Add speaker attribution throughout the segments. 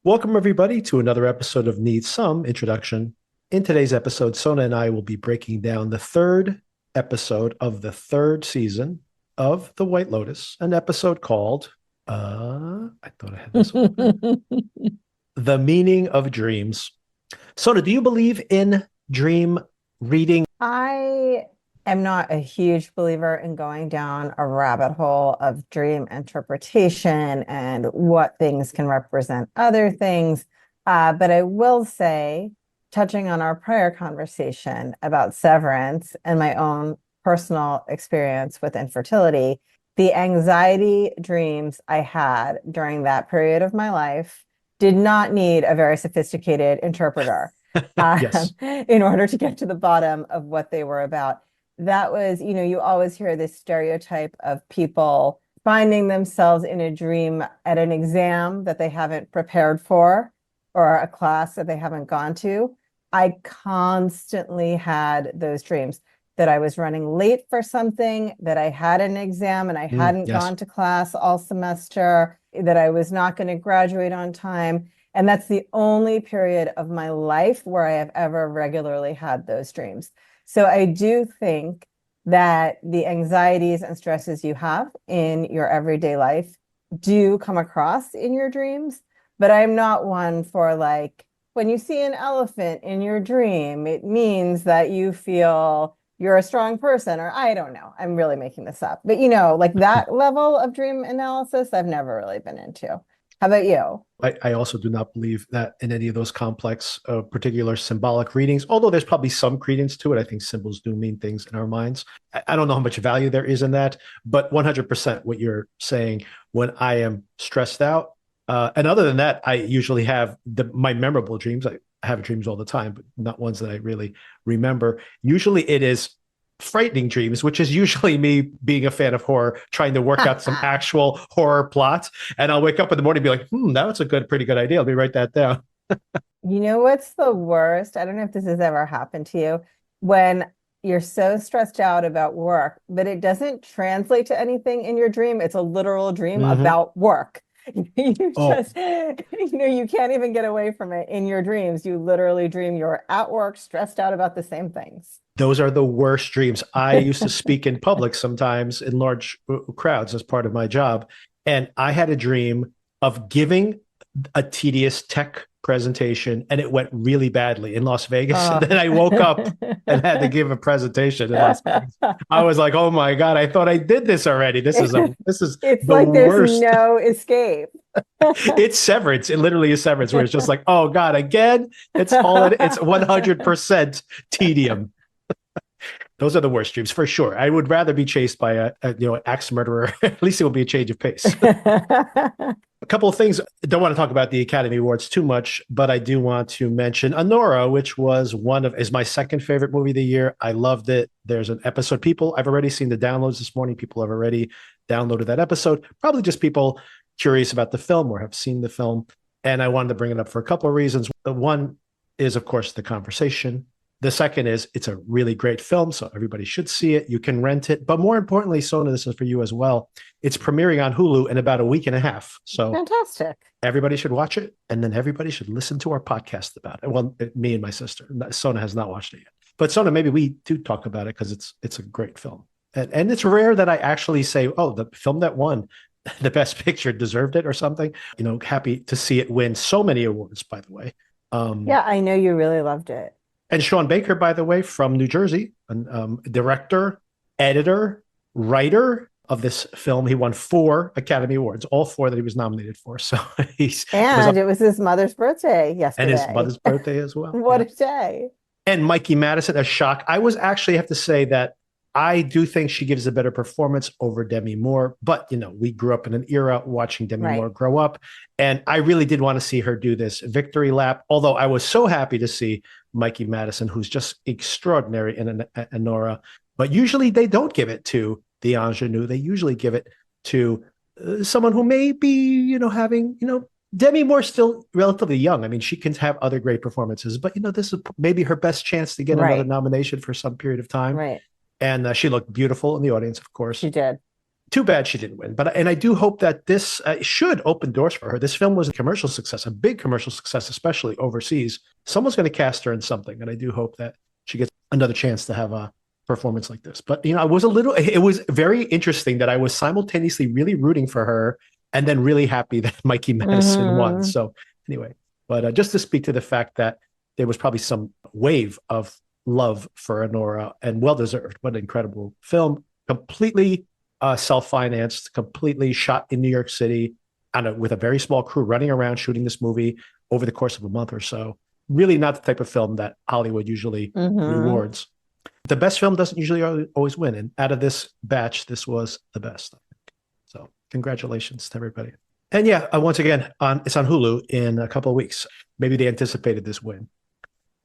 Speaker 1: Welcome, everybody, to another episode of Need Some Introduction. In today's episode, Sona and I will be breaking down the third episode of the third season of The White Lotus, an episode called, I thought I had this open, The Meaning of Dreams. Sona, do you believe in dream reading?
Speaker 2: I am not a huge believer in going down a rabbit hole of dream interpretation and what things can represent other things. But I will say, touching on our prior conversation about severance and my own personal experience with infertility, the anxiety dreams I had during that period of my life did not need a very sophisticated interpreter
Speaker 1: Yes.
Speaker 2: in order to get to the bottom of what they were about. That was, you always hear this stereotype of people finding themselves in a dream at an exam that they haven't prepared for or a class that they haven't gone to. I constantly had those dreams that I was running late for something, that I had an exam and I hadn't
Speaker 1: Yes.
Speaker 2: gone to class all semester, that I was not going to graduate on time. And that's the only period of my life where I have ever regularly had those dreams. So I do think that the anxieties and stresses you have in your everyday life do come across in your dreams. But I'm not one for like, when you see an elephant in your dream, it means that you feel you're a strong person, or I don't know. I'm really making this up. But like that level of dream analysis, I've never really been into. How about you?
Speaker 1: I also do not believe that in any of those complex, particular symbolic readings, although there's probably some credence to it. I think symbols do mean things in our minds. I don't know how much value there is in that, but 100% what you're saying when I am stressed out. And other than that, I usually have my memorable dreams. I have dreams all the time, but not ones that I really remember. Usually it is frightening dreams, which is usually me being a fan of horror, trying to work out some actual horror plot. And I'll wake up in the morning and be like, that's a pretty good idea. Let me write that down.
Speaker 2: You know what's the worst? I don't know if this has ever happened to you when you're so stressed out about work, but it doesn't translate to anything in your dream. It's a literal dream
Speaker 1: Mm-hmm.
Speaker 2: about work. You
Speaker 1: Oh,
Speaker 2: just, you can't even get away from it in your dreams. You literally dream you're at work, stressed out about the same things.
Speaker 1: those are the worst dreams. I used to speak in public sometimes in large crowds as part of my job. And I had a dream of giving a tedious tech presentation and it went really badly in Las Vegas. And
Speaker 2: Oh.
Speaker 1: then I woke up and had to give a presentation in Las Vegas. I was like, oh my God, I thought I did this already. This is
Speaker 2: It's
Speaker 1: the
Speaker 2: like there's
Speaker 1: worst.
Speaker 2: no escape.
Speaker 1: It's severance. It literally is severance where it's just like, oh God, again, it's 100% tedium. Those are the worst dreams for sure. I would rather be chased by an axe murderer. At least it will be a change of pace. A couple of things. I don't want to talk about the Academy Awards too much, but I do want to mention Anora, which is my second favorite movie of the year. I loved it. There's an episode. I've already seen the downloads this morning. People have already downloaded that episode. Probably just people curious about the film or have seen the film. And I wanted to bring it up for a couple of reasons. The one is, of course, the conversation. The second is it's a really great film, so everybody should see it. You can rent it. But more importantly, Sona, this is for you as well. It's premiering on Hulu in about a week and a half. So
Speaker 2: Fantastic.
Speaker 1: everybody should watch it, and then everybody should listen to our podcast about it. Well, me and my sister. Sona has not watched it yet. But Sona, maybe we do talk about it because it's a great film. And it's rare that I actually say, oh, the film that won the best picture deserved it or something. Happy to see it win so many awards, by the way.
Speaker 2: Yeah, I know you really loved it.
Speaker 1: And Sean Baker, by the way, from New Jersey, director, editor, writer of this film. He won 4 Academy Awards, all 4 that he was nominated for. So
Speaker 2: And it was his mother's birthday
Speaker 1: and his
Speaker 2: yesterday.
Speaker 1: mother's birthday as well.
Speaker 2: What
Speaker 1: Yeah.
Speaker 2: a day.
Speaker 1: And Mikey Madison, a shock. I was actually have to say that I do think she gives a better performance over Demi Moore. But, we grew up in an era watching Demi
Speaker 2: Right.
Speaker 1: Moore grow up. And I really did want to see her do this victory lap. Although I was so happy to see Mikey Madison, who's just extraordinary in Anora. But usually they don't give it to the ingenue. They usually give it to someone who may be, having, Demi Moore's still relatively young. I mean, she can have other great performances, but, this is maybe her best chance to get another
Speaker 2: Right.
Speaker 1: nomination for some period of time.
Speaker 2: Right.
Speaker 1: And she looked beautiful in the audience, of course.
Speaker 2: She did.
Speaker 1: Too bad she didn't win. And I do hope that this should open doors for her. This film was a commercial success, a big commercial success, especially overseas. Someone's going to cast her in something. And I do hope that she gets another chance to have a performance like this. But, it was very interesting that I was simultaneously really rooting for her and then really happy that Mikey Madison won. So anyway, but just to speak to the fact that there was probably some wave of love for Anora, and well-deserved. What an incredible film. Completely self-financed, completely shot in New York City with a very small crew running around shooting this movie over the course of a month or so. Really not the type of film that Hollywood usually rewards. The best film doesn't usually always win. And out of this batch, this was the best, I think. So congratulations to everybody. And yeah, once again, it's on Hulu in a couple of weeks. Maybe they anticipated this win.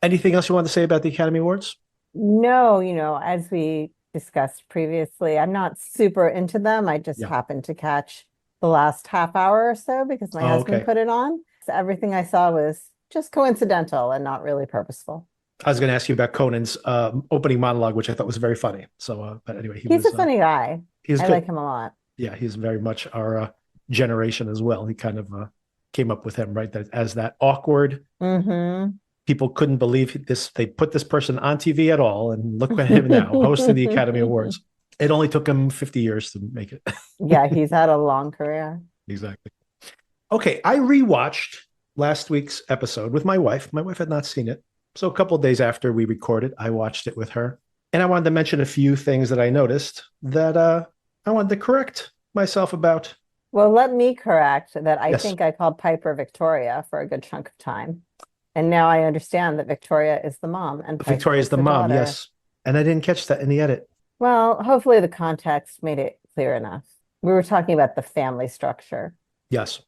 Speaker 1: Anything else you want to say about the Academy Awards?
Speaker 2: No, as we discussed previously, I'm not super into them. I just happened to catch the last half hour or so because my husband put it on. So everything I saw was just coincidental and not really purposeful.
Speaker 1: I was going to ask you about Conan's opening monologue, which I thought was very funny. So, but anyway,
Speaker 2: he's a funny guy. I like him a lot. Yeah,
Speaker 1: he's very much our generation as well. He kind of came up with him, right? As that awkward. People couldn't believe this. They put this person on TV at all. And look at him now, hosting the Academy Awards. It only took him 50 years to make it.
Speaker 2: Yeah, he's had a long career.
Speaker 1: Exactly. Okay, I rewatched last week's episode with my wife. My wife had not seen it. So a couple of days after we recorded, I watched it with her. And I wanted to mention a few things that I noticed that I wanted to correct myself about.
Speaker 2: Well, let me correct that I think I called Piper Victoria for a good chunk of time. And now I understand that Victoria is the mom. And
Speaker 1: Victoria is the mom,
Speaker 2: daughter.
Speaker 1: yes. And I didn't catch that in the edit.
Speaker 2: Well, hopefully the context made it clear enough. We were talking about the family structure.
Speaker 1: Yes.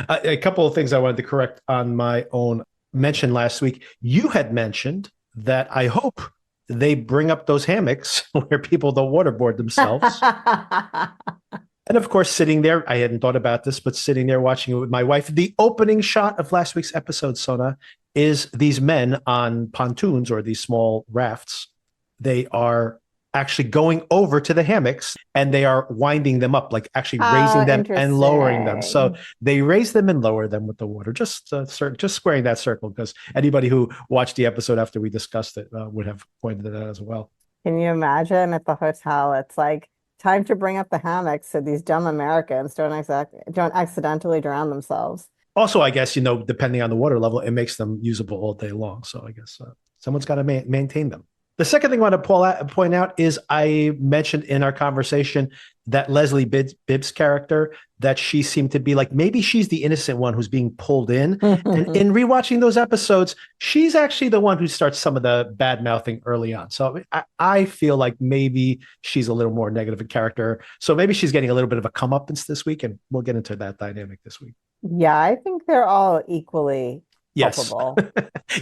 Speaker 1: A couple of things I wanted to correct on my own mention last week. You had mentioned that I hope they bring up those hammocks where people don't waterboard themselves. And of course, sitting there, I hadn't thought about this, but sitting there watching it with my wife, the opening shot of last week's episode, Sona, is these men on pontoons or these small rafts. They are actually going over to the hammocks and they are winding them up, like actually raising them and lowering them. So they raise them and lower them with the water, just squaring that circle, because anybody who watched the episode after we discussed it would have pointed it out as well.
Speaker 2: Can you imagine at the hotel? It's like, time to bring up the hammocks so these dumb Americans don't accidentally drown themselves.
Speaker 1: Also, I guess, depending on the water level, it makes them usable all day long. So I guess someone's got to maintain them. The second thing I want to point out is I mentioned in our conversation that Leslie Bibbs' character, that she seemed to be like, maybe she's the innocent one who's being pulled in. And in rewatching those episodes, she's actually the one who starts some of the bad mouthing early on. So I feel like maybe she's a little more negative in character. So maybe she's getting a little bit of a comeuppance this week, and we'll get into that dynamic this week.
Speaker 2: Yeah, I think they're all equally culpable.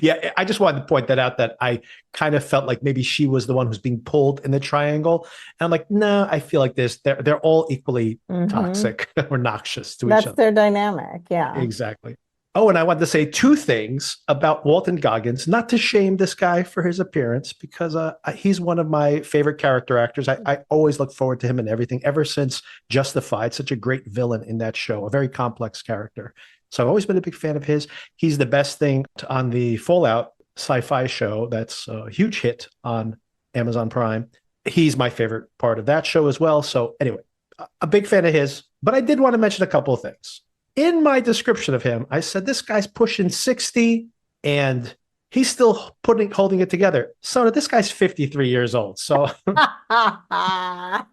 Speaker 1: Yeah, I just wanted to point that out, that I kind of felt like maybe she was the one who's being pulled in the triangle. And I'm like, no, I feel like they're all equally toxic or noxious to each other.
Speaker 2: That's their dynamic. Yeah,
Speaker 1: exactly. Oh, and I wanted to say two things about Walton Goggins, not to shame this guy for his appearance, because he's one of my favorite character actors. I always look forward to him in everything, ever since Justified, such a great villain in that show, a very complex character. So I've always been a big fan of his. He's the best thing on the Fallout sci-fi show. That's a huge hit on Amazon Prime. He's my favorite part of that show as well. So anyway, a big fan of his, but I did want to mention a couple of things. In my description of him, I said, this guy's pushing 60 and he's still holding it together. So this guy's 53 years old. So I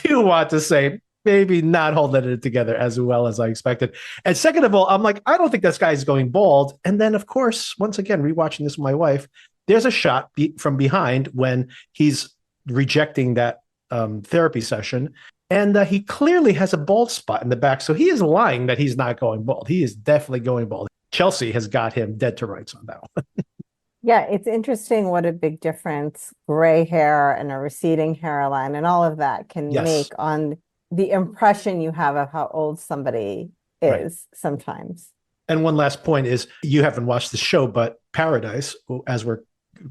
Speaker 1: do want to say, maybe not holding it together as well as I expected. And second of all, I'm like, I don't think this guy's going bald. And then, of course, once again, rewatching this with my wife, there's a shot from behind when he's rejecting that therapy session. And he clearly has a bald spot in the back. So he is lying that he's not going bald. He is definitely going bald. Chelsea has got him dead to rights on that one.
Speaker 2: Yeah, it's interesting what a big difference gray hair and a receding hairline and all of that can make on the impression you have of how old somebody is sometimes. And
Speaker 1: one last point is, you haven't watched the show, but Paradise, as we're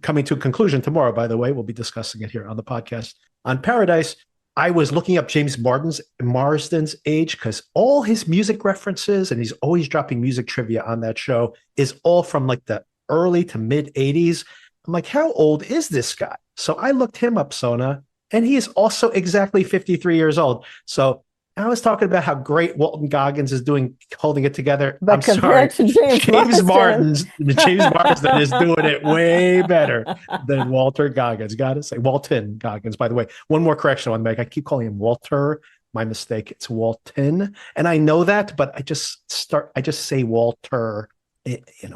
Speaker 1: coming to a conclusion tomorrow, by the way, we'll be discussing it here on the podcast. On Paradise, I was looking up James Marsden's age because all his music references, and he's always dropping music trivia on that show, is all from like the early to mid 80s. I'm like, how old is this guy? So I looked him up, Sona, and he is also exactly 53 years old. So I was talking about how great Walton Goggins is doing, holding it together.
Speaker 2: But
Speaker 1: I'm sorry.
Speaker 2: compared to James
Speaker 1: James Marsden is doing it way better than Walter Goggins. Gotta say, Walton Goggins, by the way. One more correction I want to make. I keep calling him Walter. My mistake. It's Walton. And I know that, but I just say Walter,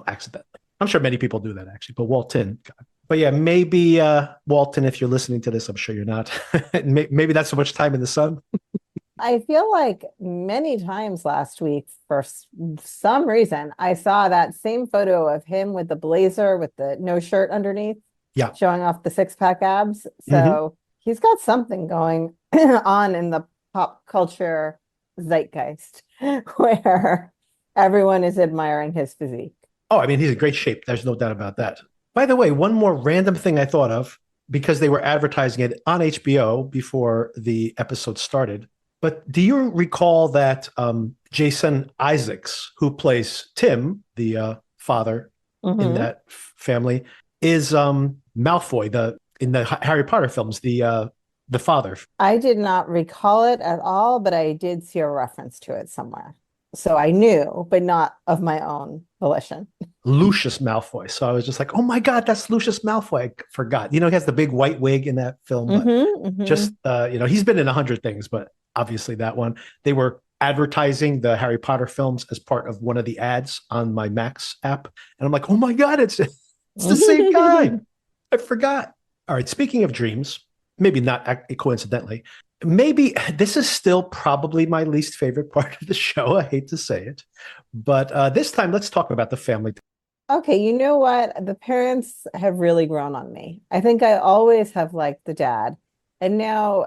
Speaker 1: accidentally. I'm sure many people do that actually, but Walton. But yeah, maybe Walton, if you're listening to this, I'm sure you're not. Maybe that's so much time in the sun.
Speaker 2: I feel like many times last week, for some reason, I saw that same photo of him with the blazer with the no shirt underneath, showing off the six-pack abs. So he's got something going on in the pop culture zeitgeist where everyone is admiring his physique.
Speaker 1: Oh, I mean, he's in great shape. There's no doubt about that. By the way, one more random thing I thought of, because they were advertising it on HBO before the episode started. But do you recall that Jason Isaacs, who plays Tim, the father in that family, is Malfoy, in the Harry Potter films, the father?
Speaker 2: I did not recall it at all, but I did see a reference to it somewhere. So I knew, but not of my own volition.
Speaker 1: Lucius Malfoy. So I was just like, oh my God, that's Lucius Malfoy. I forgot. He has the big white wig in that film. But just, he's been in 100 things, but obviously that one. They were advertising the Harry Potter films as part of one of the ads on my Max app. And I'm like, oh my God, it's the same guy. I forgot. All right. Speaking of dreams, maybe not coincidentally, maybe this is still probably my least favorite part of the show. I hate to say it, but this time let's talk about the family.
Speaker 2: Okay, you know what? The parents have really grown on me. I think I always have liked the dad. And now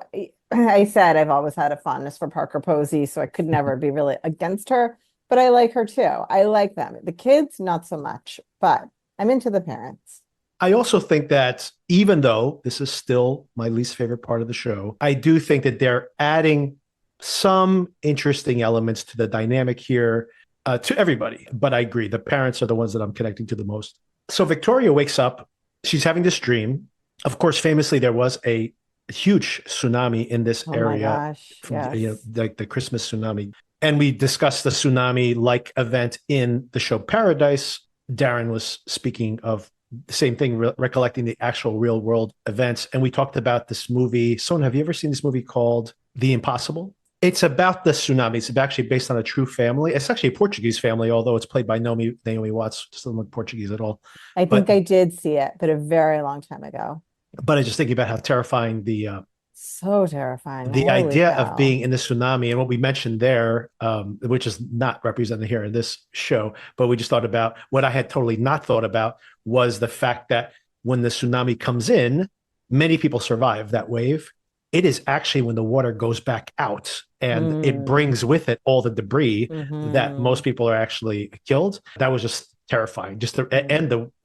Speaker 2: I said I've always had a fondness for Parker Posey, so I could never be really against her, but I like her too. I like them. The kids, not so much, but I'm into the parents.
Speaker 1: I also think that even though this is still my least favorite part of the show, I do think that they're adding some interesting elements to the dynamic here, to everybody. But I agree, the parents are the ones that I'm connecting to the most. So Victoria wakes up. She's having this dream. Of course, famously, there was a huge tsunami in this area.
Speaker 2: My gosh, yes.
Speaker 1: Like the Christmas tsunami. And we discussed the tsunami-like event in the show Paradise. Darren was speaking of the same thing, recollecting the actual real world events. And we talked about this movie. Sona, have you ever seen this movie called The Impossible? It's about the tsunami. It's actually based on a true family. It's actually a Portuguese family, although it's played by Naomi Watts. Just doesn't look Portuguese at all.
Speaker 2: I think I did see it, but a very long time ago.
Speaker 1: But I just thinking about how terrifying
Speaker 2: so terrifying.
Speaker 1: The idea of being in the tsunami, and what we mentioned there, which is not represented here in this show, but we just thought about what I had totally not thought about was the fact that when the tsunami comes in, many people survive that wave. It is actually when the water goes back out and it brings with it all the debris that most people are actually killed. That was just terrifying. Just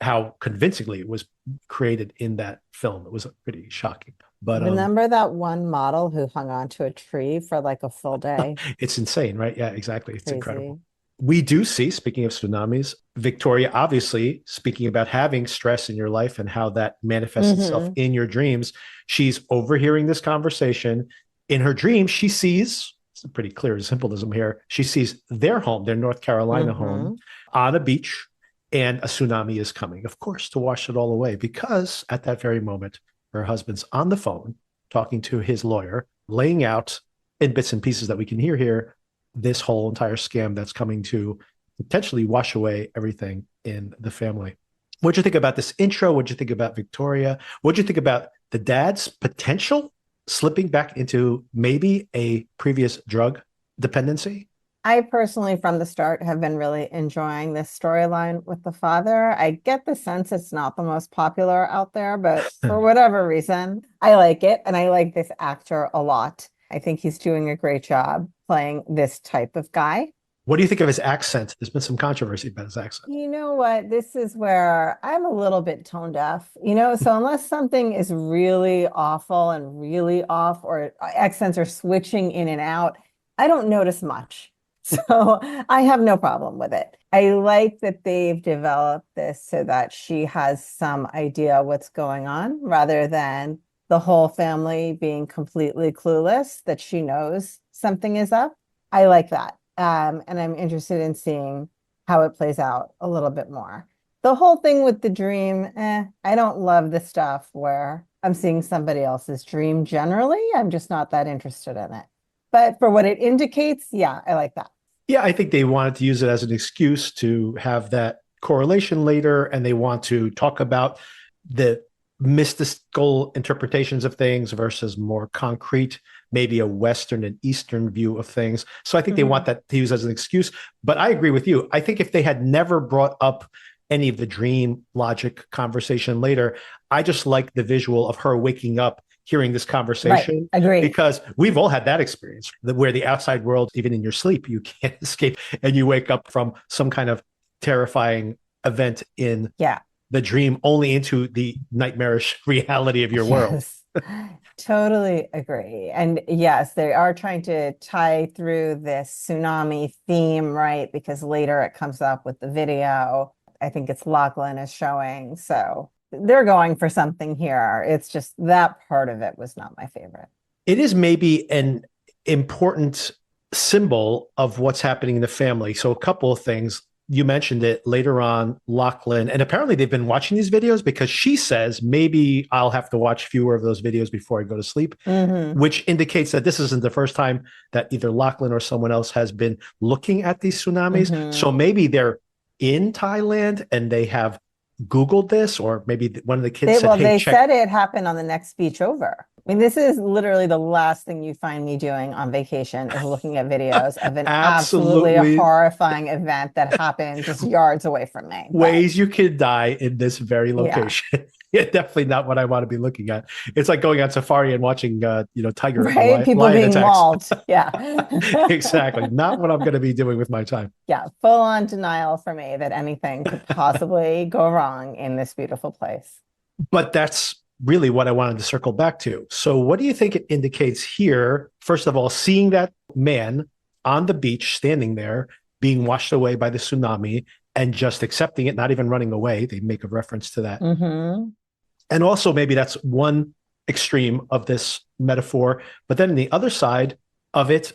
Speaker 1: how convincingly it was created in that film. It was pretty shocking. But
Speaker 2: remember that one model who hung onto a tree for like a full day?
Speaker 1: It's insane, right? Yeah, exactly. It's
Speaker 2: crazy.
Speaker 1: Incredible. We do see, speaking of tsunamis, Victoria, obviously, speaking about having stress in your life and how that manifests itself in your dreams. She's overhearing this conversation. In her dream, she sees, it's a pretty clear symbolism here, she sees their home, their North Carolina home, on a beach, and a tsunami is coming, of course, to wash it all away, because at that very moment, her husband's on the phone talking to his lawyer, laying out in bits and pieces that we can hear here, this whole entire scam that's coming to potentially wash away everything in the family. What'd you think about this intro? What'd you think about Victoria? What'd you think about the dad's potential slipping back into maybe a previous drug dependency?
Speaker 2: I personally, from the start, have been really enjoying this storyline with the father. I get the sense it's not the most popular out there, but for whatever reason, I like it. And I like this actor a lot. I think he's doing a great job playing this type of guy.
Speaker 1: What do you think of his accent? There's been some controversy about his accent.
Speaker 2: You know what? This is where I'm a little bit tone deaf, so unless something is really awful and really off, or accents are switching in and out, I don't notice much. So I have no problem with it. I like that they've developed this so that she has some idea what's going on rather than the whole family being completely clueless that she knows something is up. I like that. And I'm interested in seeing how it plays out a little bit more. The whole thing with the dream, I don't love the stuff where I'm seeing somebody else's dream generally. I'm just not that interested in it. But for what it indicates, yeah, I like that.
Speaker 1: Yeah, I think they wanted to use it as an excuse to have that correlation later, and they want to talk about the mystical interpretations of things versus more concrete, maybe a Western and Eastern view of things. So I think they want that to use as an excuse. But I agree with you. I think if they had never brought up any of the dream logic conversation later, I just like the visual of her waking up hearing this conversation.
Speaker 2: Right. Agree.
Speaker 1: Because we've all had that experience where the outside world, even in your sleep, you can't escape, and you wake up from some kind of terrifying event in the dream only into the nightmarish reality of your world.
Speaker 2: Totally agree. And yes, they are trying to tie through this tsunami theme, right? Because later it comes up with the video. I think it's Lachlan is showing. So they're going for something here. It's just that part of it was not my favorite.
Speaker 1: It is maybe an important symbol of what's happening in the family. So a couple of things. You mentioned it later on, Lachlan, and apparently they've been watching these videos because she says, maybe I'll have to watch fewer of those videos before I go to sleep, which indicates that this isn't the first time that either Lachlan or someone else has been looking at these tsunamis. So maybe they're in Thailand and they have Googled this, or maybe one of the kids said,
Speaker 2: they said it happened on the next beach over. I mean, this is literally the last thing you find me doing on vacation is looking at videos of an absolutely horrifying event that happened just yards away from me.
Speaker 1: Ways you could die in this very location. Yeah, definitely not what I want to be looking at. It's like going on safari and watching, tiger,
Speaker 2: people being attacks. Mauled. Yeah,
Speaker 1: exactly. Not what I'm going to be doing with my time.
Speaker 2: Yeah, full on denial for me that anything could possibly go wrong in this beautiful place.
Speaker 1: But that's really what I wanted to circle back to. So what do you think it indicates here? First of all, seeing that man on the beach, standing there, being washed away by the tsunami and just accepting it, not even running away. They make a reference to that. And also maybe that's one extreme of this metaphor. But then the other side of it,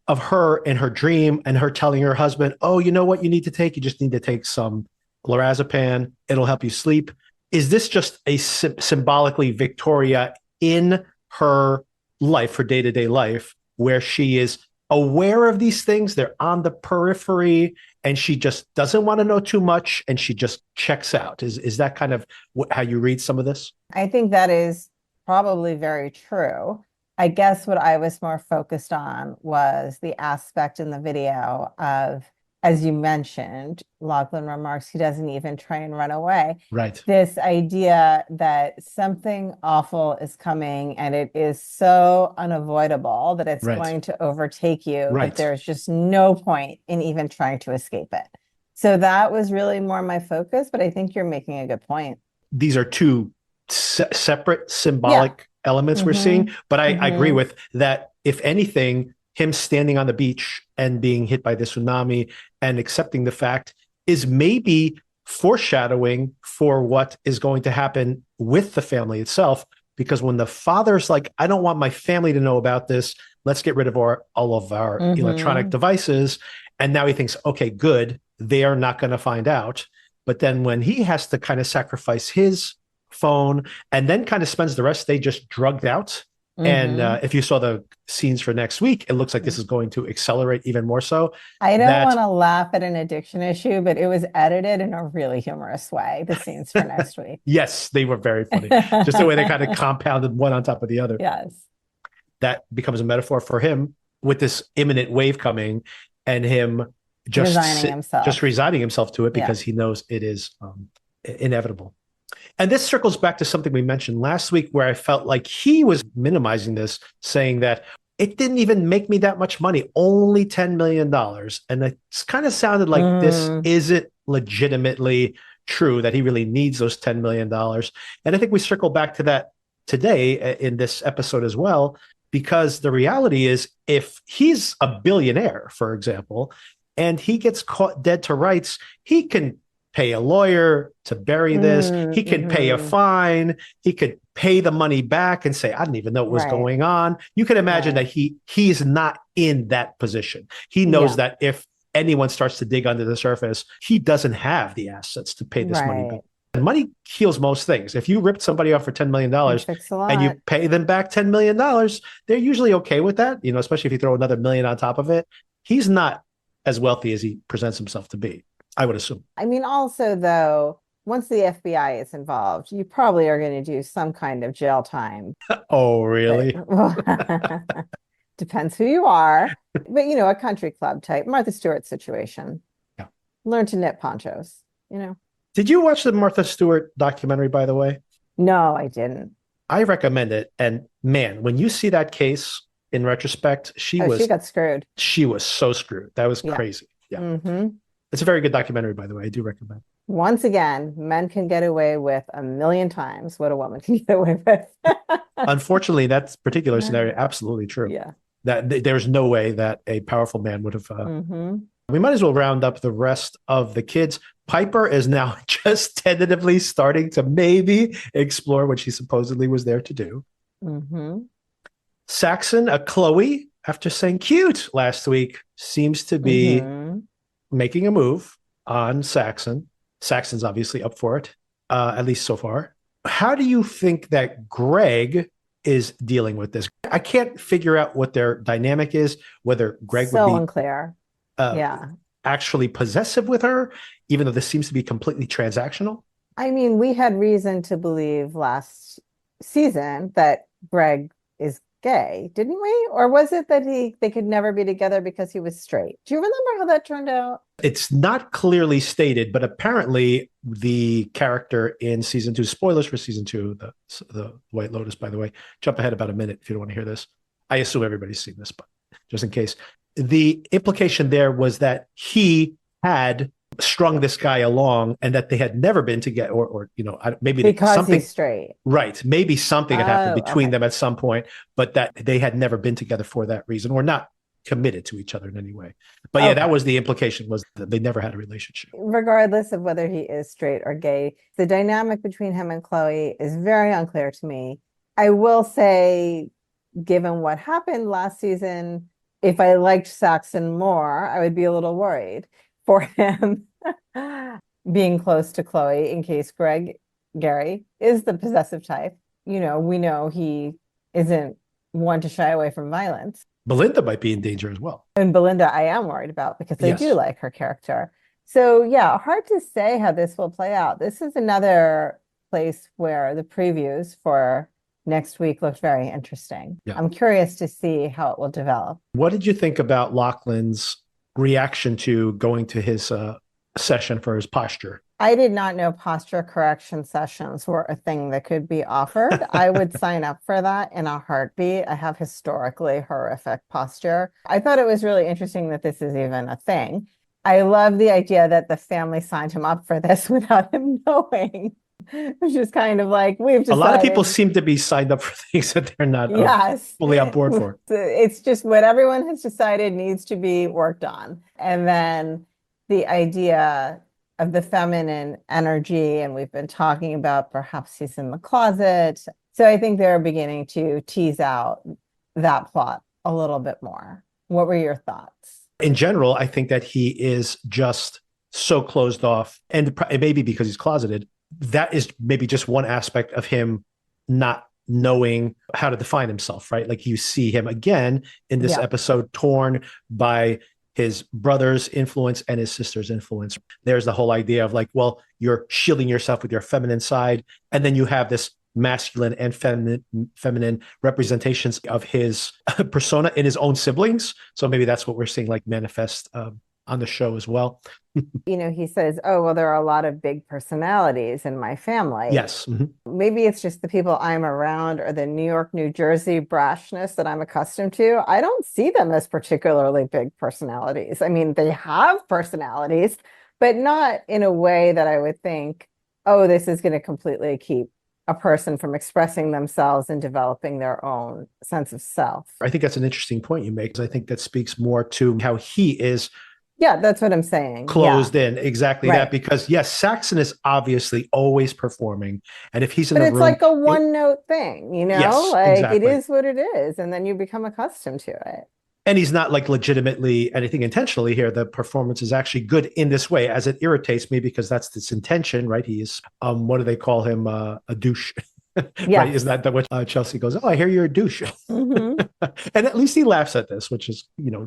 Speaker 1: of her and her dream and her telling her husband, oh, you know what you need to take? You just need to take some lorazepam. It'll help you sleep. Is this just a symbolically Victoria in her life, her day-to-day life, where she is aware of these things? They're on the periphery and she just doesn't want to know too much and she just checks out. Is that kind of how you read some of this?
Speaker 2: I think that is probably very true. I guess what I was more focused on was the aspect in the video of, as you mentioned, Lachlan remarks he doesn't even try and run away.
Speaker 1: Right.
Speaker 2: This idea that something awful is coming and it is so unavoidable that it's going to overtake you, that there's just no point in even trying to escape it. So that was really more my focus, but I think you're making a good point.
Speaker 1: These are two separate symbolic elements we're seeing, but I agree with that. If anything, him standing on the beach and being hit by the tsunami and accepting the fact is maybe foreshadowing for what is going to happen with the family itself. Because when the father's like, I don't want my family to know about this, let's get rid of all of our electronic devices. And now he thinks, okay, good, they are not going to find out. But then when he has to kind of sacrifice his phone and then kind of spends the rest of the day just drugged out. And if you saw the scenes for next week, it looks like this is going to accelerate even more so.
Speaker 2: I don't want to laugh at an addiction issue, but it was edited in a really humorous way, the scenes for next week.
Speaker 1: Yes, they were very funny. Just the way they kind of compounded one on top of the other.
Speaker 2: Yes.
Speaker 1: That becomes a metaphor for him with this imminent wave coming and him just resigning himself to it because he knows it is inevitable. And this circles back to something we mentioned last week where I felt like he was minimizing this, saying that it didn't even make me that much money, only $10 million. And it kind of sounded like this isn't legitimately true, that he really needs those $10 million. And I think we circle back to that today in this episode as well, because the reality is if he's a billionaire, for example, and he gets caught dead to rights, he can pay a lawyer to bury this. He can pay a fine. He could pay the money back and say, I didn't even know what was going on. You can imagine that he's not in that position. He knows that if anyone starts to dig under the surface, he doesn't have the assets to pay this money back. And money heals most things. If you ripped somebody off for $10 million and you pay them back $10 million, they're usually okay with that, you know, especially if you throw another million on top of it. He's not as wealthy as he presents himself to be, I would assume.
Speaker 2: I mean, also, though, once the FBI is involved, you probably are going to do some kind of jail time.
Speaker 1: Oh, really?
Speaker 2: Depends who you are. But, you know, a country club type, Martha Stewart situation.
Speaker 1: Yeah.
Speaker 2: Learn to knit ponchos, you know.
Speaker 1: Did you watch the Martha Stewart documentary, by the way?
Speaker 2: No, I didn't.
Speaker 1: I recommend it. And man, when you see that case in retrospect, she
Speaker 2: got screwed.
Speaker 1: She was so screwed. That was crazy. Yeah. It's a very good documentary, by the way. I do recommend.
Speaker 2: Once again, men can get away with a million times what a woman can get away with.
Speaker 1: Unfortunately, that particular scenario, absolutely true.
Speaker 2: Yeah.
Speaker 1: That there's no way that a powerful man would have. We might as well round up the rest of the kids. Piper is now just tentatively starting to maybe explore what she supposedly was there to do. Saxon, Chloe, after saying cute last week, seems to be making a move on Saxon. Saxon's obviously up for it, at least so far. How do you think that Greg is dealing with this? I can't figure out what their dynamic is, whether Greg would be
Speaker 2: unclear.
Speaker 1: Actually possessive with her, even though this seems to be completely transactional.
Speaker 2: I mean, we had reason to believe last season that Greg is gay, didn't we? Or was it that they could never be together because he was straight? Do you remember how that turned out?
Speaker 1: It's not clearly stated, but apparently the character in season 2, spoilers for season 2, the White Lotus, by the way, jump ahead about a minute if you don't want to hear this. I assume everybody's seen this, but just in case. The implication there was that he had strung this guy along and that they had never been together, or you know, maybe
Speaker 2: because
Speaker 1: something,
Speaker 2: he's straight.
Speaker 1: Right. Maybe something had happened between them at some point, but that they had never been together for that reason, or not committed to each other in any way. But yeah, that was the implication, was that they never had a relationship.
Speaker 2: Regardless of whether he is straight or gay, the dynamic between him and Chloe is very unclear to me. I will say, given what happened last season, if I liked Saxon more, I would be a little worried for him being close to Chloe in case Gary is the possessive type. You know, we know he isn't one to shy away from violence.
Speaker 1: Belinda might be in danger as well.
Speaker 2: And Belinda, I am worried about because I do like her character. So yeah, hard to say how this will play out. This is another place where the previews for next week looked very interesting. Yeah. I'm curious to see how it will develop.
Speaker 1: What did you think about Lachlan's reaction to going to his session for his posture?
Speaker 2: I did not know posture correction sessions were a thing that could be offered. I would sign up for that in a heartbeat. I have historically horrific posture. I thought it was really interesting that this is even a thing. I love the idea that the family signed him up for this without him knowing. Which is kind of like, we've decided. A lot
Speaker 1: of people seem to be signed up for things that they're not fully on board for.
Speaker 2: It's just what everyone has decided needs to be worked on. And then the idea of the feminine energy, and we've been talking about perhaps he's in the closet. So I think they're beginning to tease out that plot a little bit more. What were your thoughts?
Speaker 1: In general, I think that he is just so closed off, and maybe because he's closeted, that is maybe just one aspect of him not knowing how to define himself, right? Like you see him again in this episode torn by his brother's influence and his sister's influence. There's the whole idea of like, well, you're shielding yourself with your feminine side, and then you have this masculine and feminine representations of his persona in his own siblings. So maybe that's what we're seeing like manifest on the show as well.
Speaker 2: He says, oh, well, there are a lot of big personalities in my family.
Speaker 1: Yes. Mhm.
Speaker 2: Maybe it's just the people I'm around or the New York, New Jersey brashness that I'm accustomed to. I don't see them as particularly big personalities. I mean, they have personalities, but not in a way that I would think, oh, this is going to completely keep a person from expressing themselves and developing their own sense of self.
Speaker 1: I think that's an interesting point you make, because I think that speaks more to how he is
Speaker 2: Yeah, that's what I'm saying.
Speaker 1: closed in. Exactly that.
Speaker 2: Right.
Speaker 1: Because yes, Saxon is obviously always performing. And if he's in
Speaker 2: But
Speaker 1: the
Speaker 2: it's
Speaker 1: room,
Speaker 2: like a one note thing,
Speaker 1: yes,
Speaker 2: like it
Speaker 1: exactly.
Speaker 2: is what it is. And then you become accustomed to it.
Speaker 1: And he's not like legitimately anything intentionally here. The performance is actually good in this way, as it irritates me because that's this intention, right? He is, what do they call him? A douche. Right? Is
Speaker 2: Yes.
Speaker 1: that what Chelsea goes, oh, I hear you're a douche.
Speaker 2: Hmm.
Speaker 1: And at least he laughs at this, which is,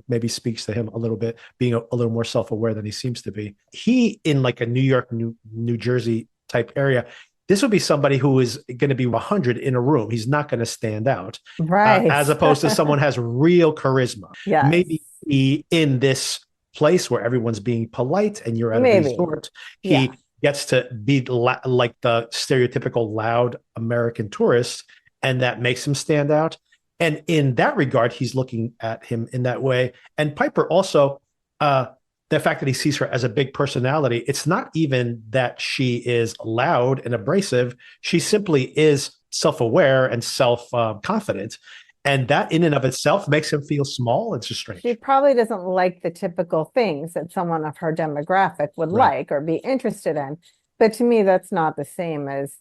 Speaker 1: maybe speaks to him a little bit, being a little more self-aware than he seems to be. He, in like a New York, New Jersey type area, this would be somebody who is going to be 100 in a room. He's not going to stand out,
Speaker 2: Right.
Speaker 1: as opposed to someone has real charisma.
Speaker 2: Yes.
Speaker 1: Maybe he, in this place where everyone's being polite and you're at a
Speaker 2: Maybe.
Speaker 1: resort,
Speaker 2: Yeah.
Speaker 1: he gets to be like the stereotypical loud American tourist, and that makes him stand out. And in that regard, he's looking at him in that way. And Piper also, the fact that he sees her as a big personality, it's not even that she is loud and abrasive. She simply is self-aware and self-confident. And that in and of itself makes him feel small. It's just strange.
Speaker 2: She probably doesn't like the typical things that someone of her demographic would
Speaker 1: Right.
Speaker 2: like or be interested in. But to me, that's not the same as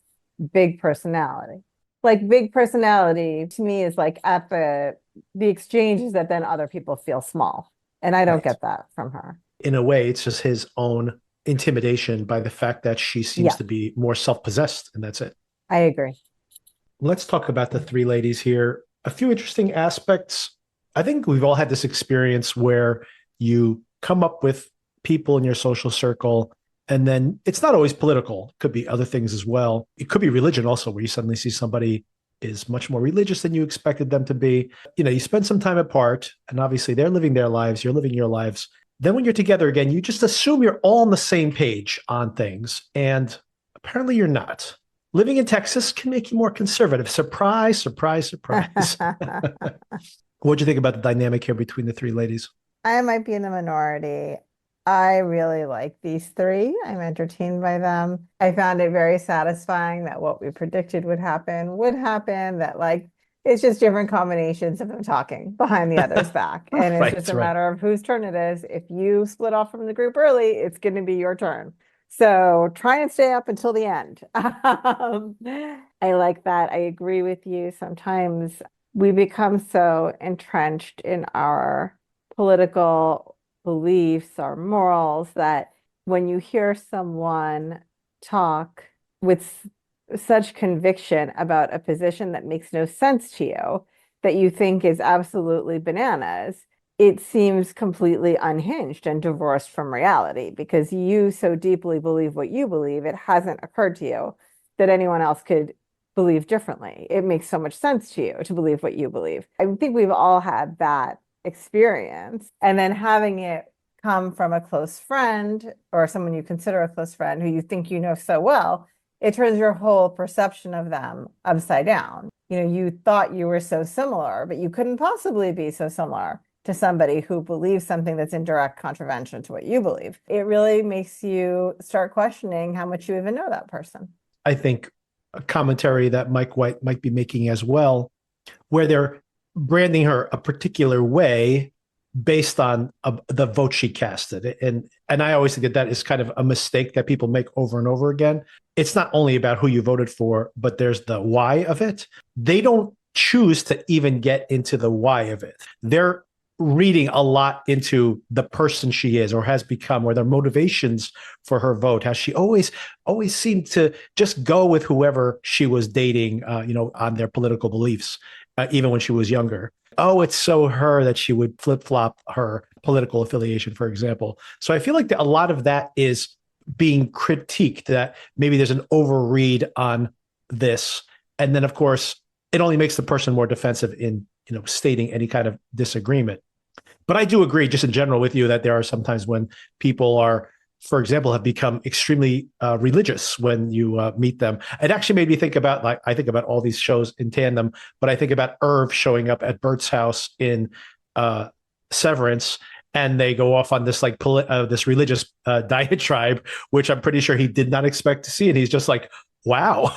Speaker 2: big personality. Like big personality to me is like at the exchanges that then other people feel small. And I don't
Speaker 1: Right.
Speaker 2: get that from her.
Speaker 1: In a way, it's just his own intimidation by the fact that she seems
Speaker 2: Yeah,
Speaker 1: to be more self-possessed, and that's it.
Speaker 2: I agree.
Speaker 1: Let's talk about the three ladies here. A few interesting aspects. I think we've all had this experience where you come up with people in your social circle, and then it's not always political. It could be other things as well. It could be religion also, where you suddenly see somebody is much more religious than you expected them to be. You spend some time apart, and obviously they're living their lives, you're living your lives. Then when you're together again, you just assume you're all on the same page on things. And apparently you're not. Living in Texas can make you more conservative. Surprise, surprise, surprise. What'd you think about the dynamic here between the three ladies?
Speaker 2: I might be in the minority. I really like these three. I'm entertained by them. I found it very satisfying that what we predicted would happen, that like it's just different combinations of them talking behind the other's back. And it's
Speaker 1: Right,
Speaker 2: just a
Speaker 1: right.
Speaker 2: matter of whose turn it is. If you split off from the group early, it's going to be your turn. So try and stay up until the end. I like that. I agree with you. Sometimes we become so entrenched in our political beliefs or morals that when you hear someone talk with such conviction about a position that makes no sense to you, that you think is absolutely bananas, it seems completely unhinged and divorced from reality because you so deeply believe what you believe, it hasn't occurred to you that anyone else could believe differently. It makes so much sense to you to believe what you believe. I think we've all had that experience, and then having it come from a close friend or someone you consider a close friend who you think you know so well, it turns your whole perception of them upside down. You thought you were so similar, but you couldn't possibly be so similar to somebody who believes something that's in direct contravention to what you believe. It really makes you start questioning how much you even know that person.
Speaker 1: I think a commentary that Mike White might be making as well, where they're branding her a particular way based on the vote she casted. And I always think that is kind of a mistake that people make over and over again. It's not only about who you voted for, but there's the why of it. They don't choose to even get into the why of it. They're reading a lot into the person she is or has become, or their motivations for her vote. How she always seemed to just go with whoever she was dating, on their political beliefs, even when she was younger. Oh, it's so her that she would flip-flop her political affiliation, for example. So I feel like a lot of that is being critiqued, that maybe there's an overread on this. And then, of course, it only makes the person more defensive in, stating any kind of disagreement. But I do agree, just in general, with you that there are sometimes when people are, for example, have become extremely religious when you meet them. It actually made me think about, like, I think about all these shows in tandem, but I think about Irv showing up at Bert's house in uh, Severance, and they go off on this like this religious diatribe, which I'm pretty sure he did not expect to see, and he's just like, "Wow."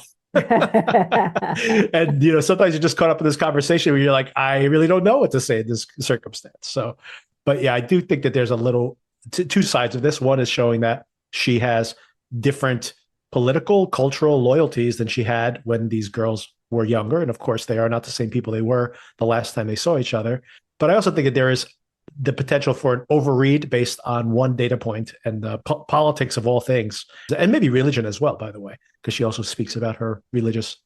Speaker 1: And sometimes you're just caught up in this conversation where you're like, I really don't know what to say in this circumstance. So, but yeah, I do think that there's a little two sides of this. One is showing that she has different political, cultural loyalties than she had when these girls were younger. And of course, they are not the same people they were the last time they saw each other. But I also think that there is the potential for an overread based on one data point and the politics of all things, and maybe religion as well, by the way, because she also speaks about her religious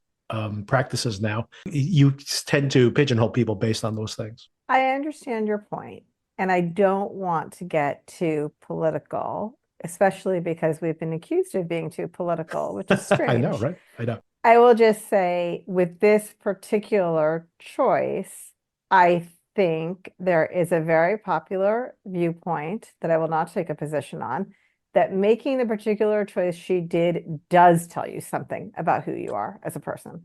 Speaker 1: practices now. You tend to pigeonhole people based on those things.
Speaker 2: I understand your point, and I don't want to get too political, especially because we've been accused of being too political, which is
Speaker 1: I know,
Speaker 2: strange.
Speaker 1: right? I know.
Speaker 2: I will just say with this particular choice, I think there is a very popular viewpoint that I will not take a position on, that making the particular choice she did does tell you something about who you are as a person.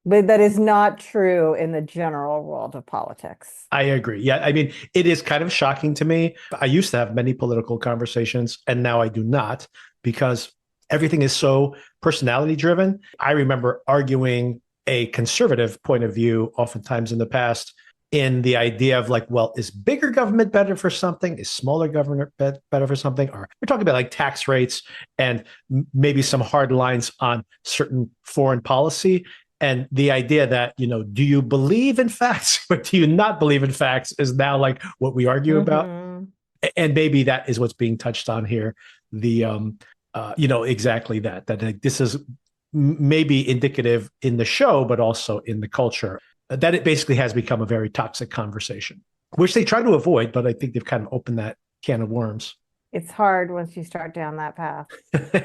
Speaker 2: But that is not true in the general world of politics.
Speaker 1: I agree. Yeah. I mean, it is kind of shocking to me. I used to have many political conversations, and now I do not, because everything is so personality driven. I remember arguing a conservative point of view oftentimes in the past, in the idea of like, well, is bigger government better for something? Is smaller government better for something? Or we're talking about like tax rates and maybe some hard lines on certain foreign policy. And the idea that, do you believe in facts, but do you not believe in facts, is now like what we argue about. And maybe that is what's being touched on here. The, exactly that like, this is maybe indicative in the show, but also in the culture, that it basically has become a very toxic conversation, which they try to avoid, but I think they've kind of opened that can of worms.
Speaker 2: It's hard once you start down that path.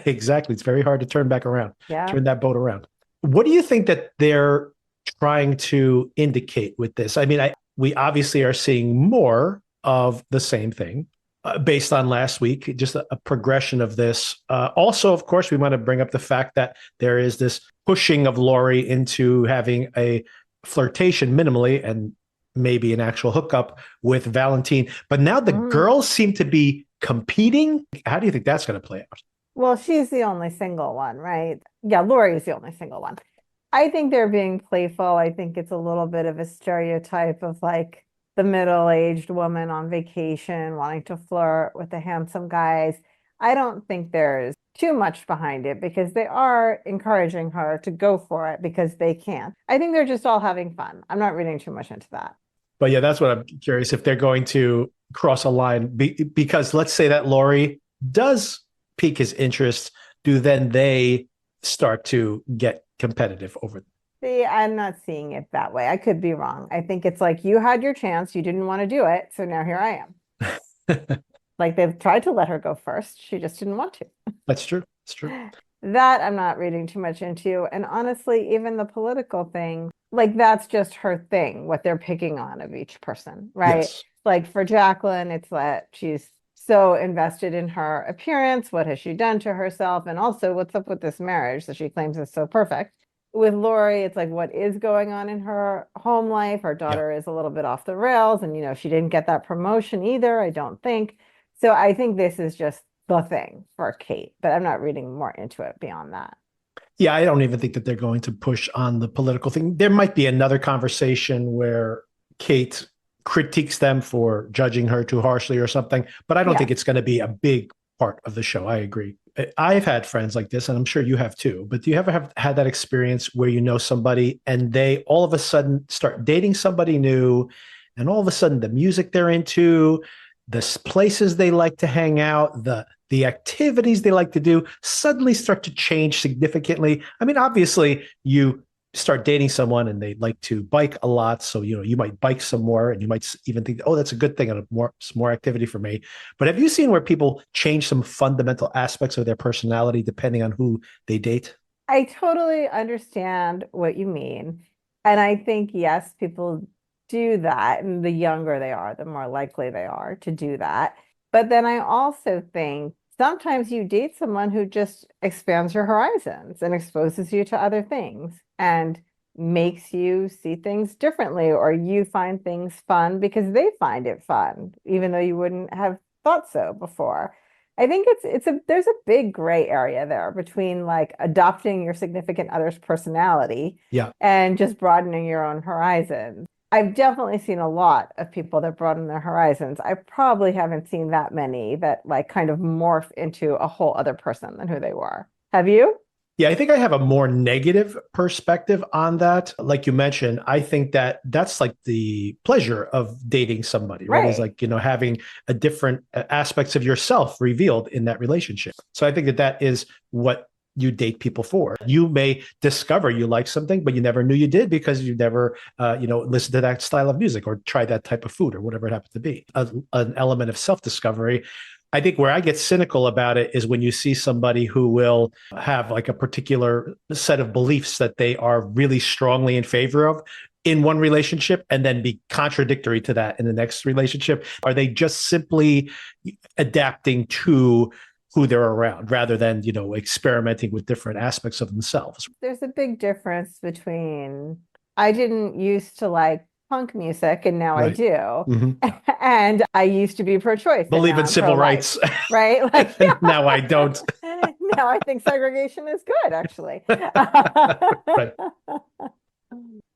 Speaker 1: Exactly. It's very hard to turn back around,
Speaker 2: Yeah.
Speaker 1: turn that boat around. What do you think that they're trying to indicate with this? I mean, we obviously are seeing more of the same thing based on last week, just a progression of this. Also, of course, we want to bring up the fact that there is this pushing of Lori into having a flirtation minimally and maybe an actual hookup with Valentine. But now the girls seem to be competing. How do you think that's going to play out?
Speaker 2: Well, she's the only single one, right? Yeah, Lori is the only single one. I think they're being playful. I think it's a little bit of a stereotype of like the middle-aged woman on vacation wanting to flirt with the handsome guys. I don't think there's too much behind it, because they are encouraging her to go for it because they can. I think they're just all having fun. I'm not reading too much into that.
Speaker 1: But yeah, that's what I'm curious if they're going to cross a line, because let's say that Lori does pique his interest. Do then they start to get competitive over them?
Speaker 2: See, I'm not seeing it that way. I could be wrong. I think it's like, you had your chance, you didn't want to do it, so now here I am. Like, they've tried to let her go first. She just didn't want to.
Speaker 1: That's true. That's true.
Speaker 2: That I'm not reading too much into. And honestly, even the political thing, like, that's just her thing, what they're picking on of each person, right?
Speaker 1: Yes.
Speaker 2: Like for Jacqueline, it's that she's so invested in her appearance. What has she done to herself? And also, what's up with this marriage that she claims is so perfect? With Lori, it's like, what is going on in her home life? Her daughter is a little bit off the rails, and she didn't get that promotion either, I don't think. So I think this is just the thing for Kate, but I'm not reading more into it beyond that.
Speaker 1: Yeah, I don't even think that they're going to push on the political thing. There might be another conversation where Kate critiques them for judging her too harshly or something, but I don't think it's going to be a big part of the show. I agree. I've had friends like this, and I'm sure you have too, but do you ever have had that experience where you know somebody and they all of a sudden start dating somebody new, and all of a sudden the music they're into, the places they like to hang out, the activities they like to do suddenly start to change significantly? I mean, obviously you start dating someone and they like to bike a lot, so you might bike some more, and you might even think, oh, that's a good thing, and some more activity for me. But have you seen where people change some fundamental aspects of their personality depending on who they date?
Speaker 2: I totally understand what you mean. And I think, yes, people do that. And the younger they are, the more likely they are to do that. But then I also think sometimes you date someone who just expands your horizons and exposes you to other things and makes you see things differently, or you find things fun because they find it fun, even though you wouldn't have thought so before. I think there's a big gray area there between like adopting your significant other's personality
Speaker 1: Yeah.
Speaker 2: and just broadening your own horizons. I've definitely seen a lot of people that broaden their horizons. I probably haven't seen that many that like kind of morph into a whole other person than who they were. Have you?
Speaker 1: Yeah, I think I have a more negative perspective on that. Like you mentioned, I think that that's like the pleasure of dating somebody, right? Is
Speaker 2: Right.
Speaker 1: like, having a different aspects of yourself revealed in that relationship. So I think that that is what you date people for. You may discover you like something, but you never knew you did because you never, listened to that style of music or tried that type of food or whatever it happens to be. An element of self-discovery. I think where I get cynical about it is when you see somebody who will have like a particular set of beliefs that they are really strongly in favor of in one relationship and then be contradictory to that in the next relationship. Are they just simply adapting to who they're around rather than, experimenting with different aspects of themselves?
Speaker 2: There's a big difference between I didn't used to like punk music and now I
Speaker 1: Right.
Speaker 2: do.
Speaker 1: Mm-hmm.
Speaker 2: And I used to be pro-choice and
Speaker 1: Believe
Speaker 2: now
Speaker 1: in
Speaker 2: I'm
Speaker 1: civil
Speaker 2: pro-life.
Speaker 1: rights.
Speaker 2: Right? Like,
Speaker 1: Now I don't.
Speaker 2: now I think segregation is good, actually.
Speaker 1: Right.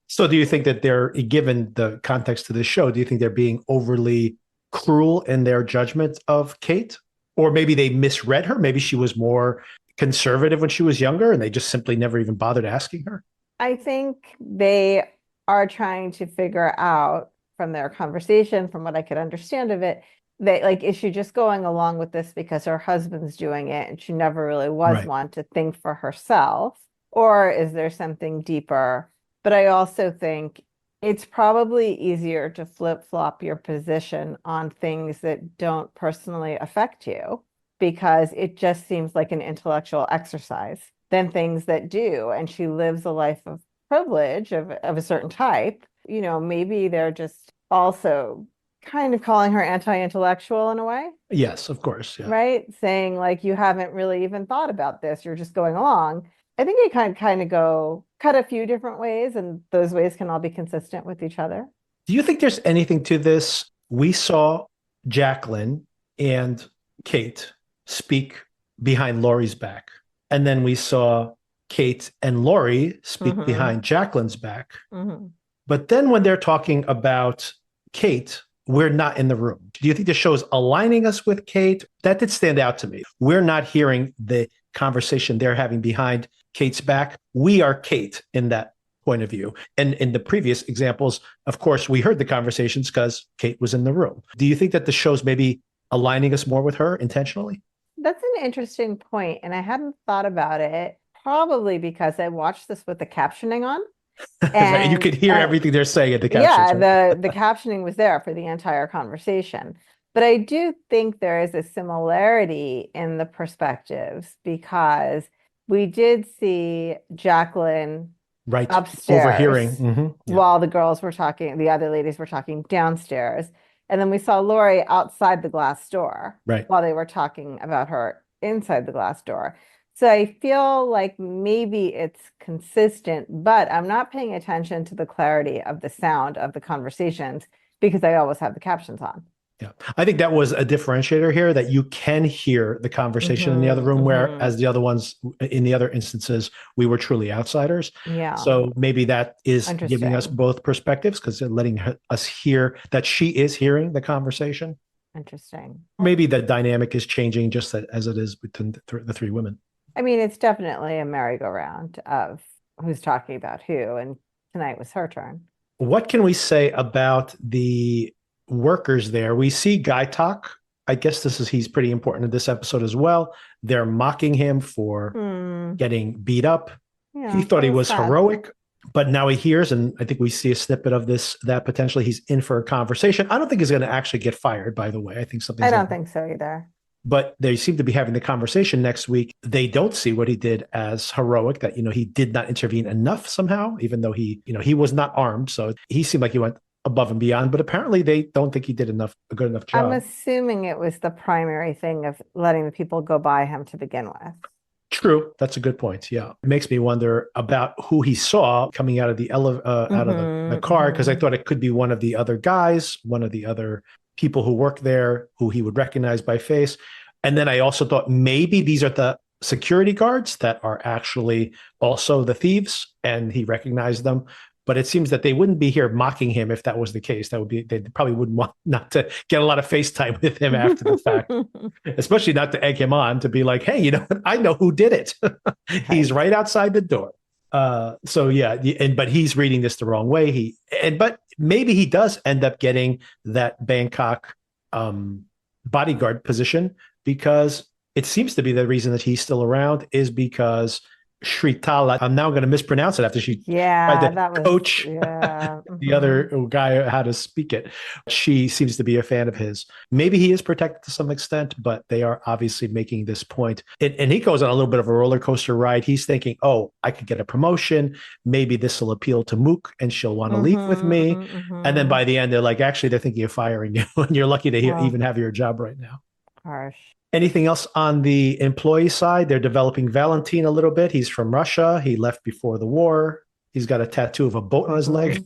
Speaker 1: So do you think that they're, given the context of this show, do you think they're being overly cruel in their judgment of Kate? Or maybe they misread her. Maybe she was more conservative when she was younger and they just simply never even bothered asking her.
Speaker 2: I think they are trying to figure out from their conversation, from what I could understand of it, that like, is she just going along with this because her husband's doing it and she never really was
Speaker 1: Right.
Speaker 2: one to think for herself? Or is there something deeper? But I also think it's probably easier to flip-flop your position on things that don't personally affect you because it just seems like an intellectual exercise than things that do. And she lives a life of privilege of a certain type. Maybe they're just also kind of calling her anti-intellectual in a way,
Speaker 1: Yes, of course. Yeah.
Speaker 2: right? Saying like you haven't really even thought about this, you're just going along. I think it kind of go cut a few different ways, and those ways can all be consistent with each other.
Speaker 1: Do you think there's anything to this? We saw Jacqueline and Kate speak behind Laurie's back. And then we saw Kate and Laurie speak
Speaker 2: Mhm.
Speaker 1: behind Jacqueline's back.
Speaker 2: Mhm.
Speaker 1: But then when they're talking about Kate, we're not in the room. Do you think the show is aligning us with Kate? That did stand out to me. We're not hearing the conversation they're having behind Kate's back. We are Kate in that point of view. And in the previous examples, of course, we heard the conversations because Kate was in the room. Do you think that the show's maybe aligning us more with her intentionally?
Speaker 2: That's an interesting point, and I hadn't thought about it. Probably because I watched this with the captioning on,
Speaker 1: Right. And you
Speaker 2: and
Speaker 1: could hear everything they're saying at the captions,
Speaker 2: yeah,
Speaker 1: right?
Speaker 2: the captioning was there for the entire conversation. But I do think there is a similarity in the perspectives because we did see Jacqueline
Speaker 1: Right.
Speaker 2: upstairs
Speaker 1: Overhearing. Mm-hmm. Yeah.
Speaker 2: while the girls were talking, the other ladies were talking downstairs. And then we saw Lori outside the glass door
Speaker 1: Right.
Speaker 2: while they were talking about her inside the glass door. So I feel like maybe it's consistent, but I'm not paying attention to the clarity of the sound of the conversations because I always have the captions on.
Speaker 1: Yeah. I think that was a differentiator here that you can hear the conversation in the other room, whereas the other ones, in the other instances, we were truly outsiders.
Speaker 2: Yeah.
Speaker 1: So maybe that is giving us
Speaker 2: Interesting.
Speaker 1: both perspectives because they're letting us hear that she is hearing the conversation.
Speaker 2: Interesting.
Speaker 1: Maybe the dynamic is changing just as it is between the three women.
Speaker 2: I mean, it's definitely a merry-go-round of who's talking about who, and tonight was her turn.
Speaker 1: What can we say about the workers there? We see Guy talk. I guess he's pretty important in this episode as well. They're mocking him for getting beat up.
Speaker 2: Yeah,
Speaker 1: He thought he was
Speaker 2: sad.
Speaker 1: heroic, but now he hears, and I think we see a snippet of this, that potentially he's in for a conversation. I don't think he's going to actually get fired, by the way. I think something's
Speaker 2: I don't think so either.
Speaker 1: But they seem to be having the conversation next week. They don't see what he did as heroic, that, he did not intervene enough somehow, even though he was not armed. So he seemed like he went above and beyond, but apparently they don't think he did a good enough
Speaker 2: I'm
Speaker 1: job.
Speaker 2: assuming it was the primary thing of letting the people go by him to begin with.
Speaker 1: True, that's a good point. Yeah, it makes me wonder about who he saw coming out of out of the car, because I thought it could be one of the other guys, one of the other people who work there, who he would recognize by face. And then I also thought maybe these are the security guards that are actually also the thieves, and he recognized them. But it seems that they wouldn't be here mocking him if that was the case. They probably wouldn't want not to get a lot of FaceTime with him after the fact, especially not to egg him on to be like, hey, you know, I know who did it. He's right outside the door. So yeah, but he's reading this the wrong way. But maybe he does end up getting that Bangkok bodyguard position, because it seems to be the reason that he's still around is because Shritala, I'm now going to mispronounce it after she tried to coach the other guy how to speak it. She seems to be a fan of his. Maybe he is protected to some extent, but they are obviously making this point. And he goes on a little bit of a roller coaster ride. He's thinking, oh, I could get a promotion. Maybe this will appeal to Mook and she'll want to leave with me. And then by the end, they're like, actually, they're thinking of firing you. And you're lucky to even have your job right now.
Speaker 2: Harsh.
Speaker 1: Anything else on the employee side? They're developing Valentin a little bit. He's from Russia. He left before the war. He's got a tattoo of a boat on his leg,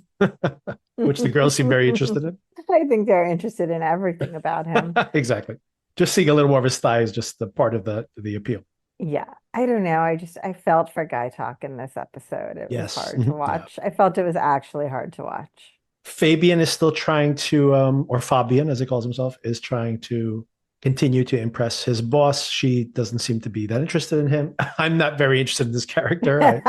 Speaker 1: which the girls seem very interested in.
Speaker 2: I think they're interested in everything about him.
Speaker 1: Exactly. Just seeing a little more of his thigh is just the part of the appeal.
Speaker 2: Yeah. I don't know. I felt for Guy Talk in this episode. It was hard to watch. Yeah. I felt it was actually hard to watch.
Speaker 1: Fabian is still trying to, or Fabian, as he calls himself, is trying to continue to impress his boss. She doesn't seem to be that interested in him. I'm not very interested in this character.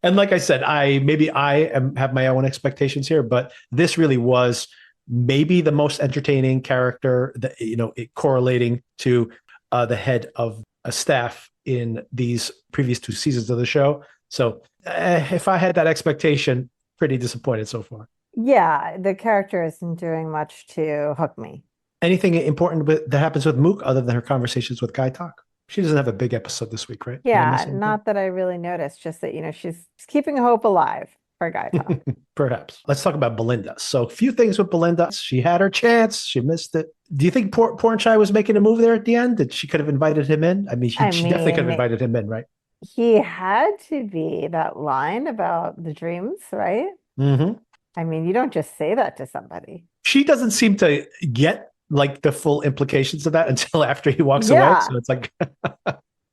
Speaker 1: And like I said, maybe I have my own expectations here, but this really was maybe the most entertaining character that, you know, correlating to the head of a staff in these previous 2 seasons of the show. So if I had that expectation, pretty disappointed so far.
Speaker 2: Yeah, the character isn't doing much to hook me.
Speaker 1: Anything important that happens with Mook other than her conversations with Guy Talk? She doesn't have a big episode this week, right?
Speaker 2: Yeah, not that I really noticed, just that, you know, she's keeping hope alive for Guy Talk.
Speaker 1: Perhaps. Let's talk about Belinda. So a few things with Belinda. She had her chance. She missed it. Do you think Pornchai was making a move there at the end? That she could have invited him in? I mean, she definitely could have invited him in, right?
Speaker 2: He had to be that line about the dreams, right?
Speaker 1: Mm-hmm.
Speaker 2: I mean, you don't just say that to somebody.
Speaker 1: She doesn't seem to get like the full implications of that until after he walks away. So it's like,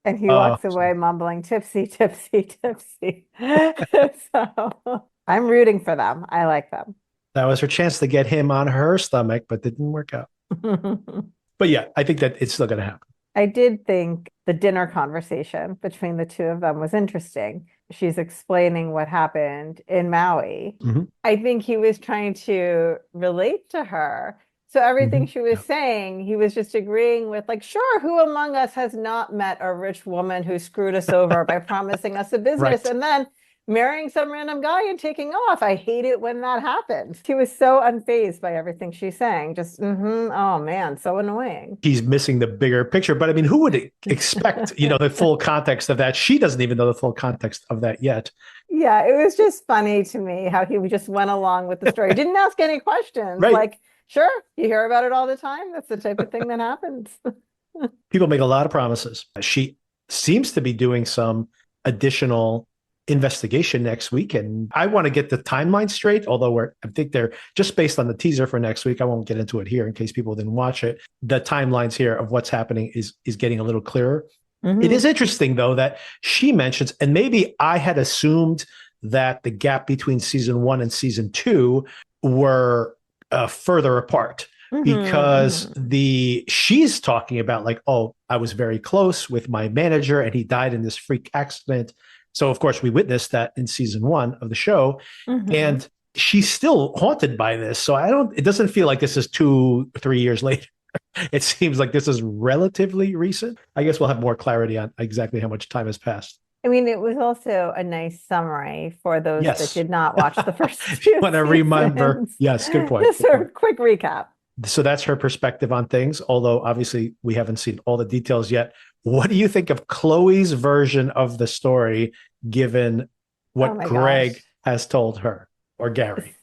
Speaker 2: and he walks away mumbling, tipsy, tipsy, tipsy. So I'm rooting for them. I like them.
Speaker 1: That was her chance to get him on her stomach, but didn't work out. But yeah, I think that it's still going to happen.
Speaker 2: I did think the dinner conversation between the two of them was interesting. She's explaining what happened in Maui.
Speaker 1: Mm-hmm.
Speaker 2: I think he was trying to relate to her. So everything she was saying, he was just agreeing with, like, sure, who among us has not met a rich woman who screwed us over by promising us a business and then marrying some random guy and taking off? I hate it when that happens. He was so unfazed by everything she's saying. Just, oh man, so annoying.
Speaker 1: He's missing the bigger picture. But I mean, who would expect, you know, the full context of that? She doesn't even know the full context of that yet.
Speaker 2: Yeah, it was just funny to me how he just went along with the story. Didn't ask any questions.
Speaker 1: Right.
Speaker 2: Like, sure, you hear about it all the time. That's the type of thing that happens.
Speaker 1: People make a lot of promises. She seems to be doing some additional investigation next week, and I want to get the timeline straight, although I think they're just based on the teaser for next week. I won't get into it here in case people didn't watch it. The timelines here of what's happening is getting a little clearer. Mm-hmm. It is interesting, though, that she mentions, and maybe I had assumed that the gap between season 1 and season 2 were further apart, because she's talking about like, oh, I was very close with my manager and he died in this freak accident. So of course we witnessed that in season 1 of the show, and she's still haunted by this. So it doesn't feel like this is 2-3 years later. It seems like this is relatively recent. I guess we'll have more clarity on exactly how much time has passed.
Speaker 2: I mean, it was also a nice summary for those that did not watch the first few
Speaker 1: want to remember. Yes, good point.
Speaker 2: Just a quick recap.
Speaker 1: So that's her perspective on things, although obviously we haven't seen all the details yet. What do you think of Chloe's version of the story, given what Greg has told her, or Gary?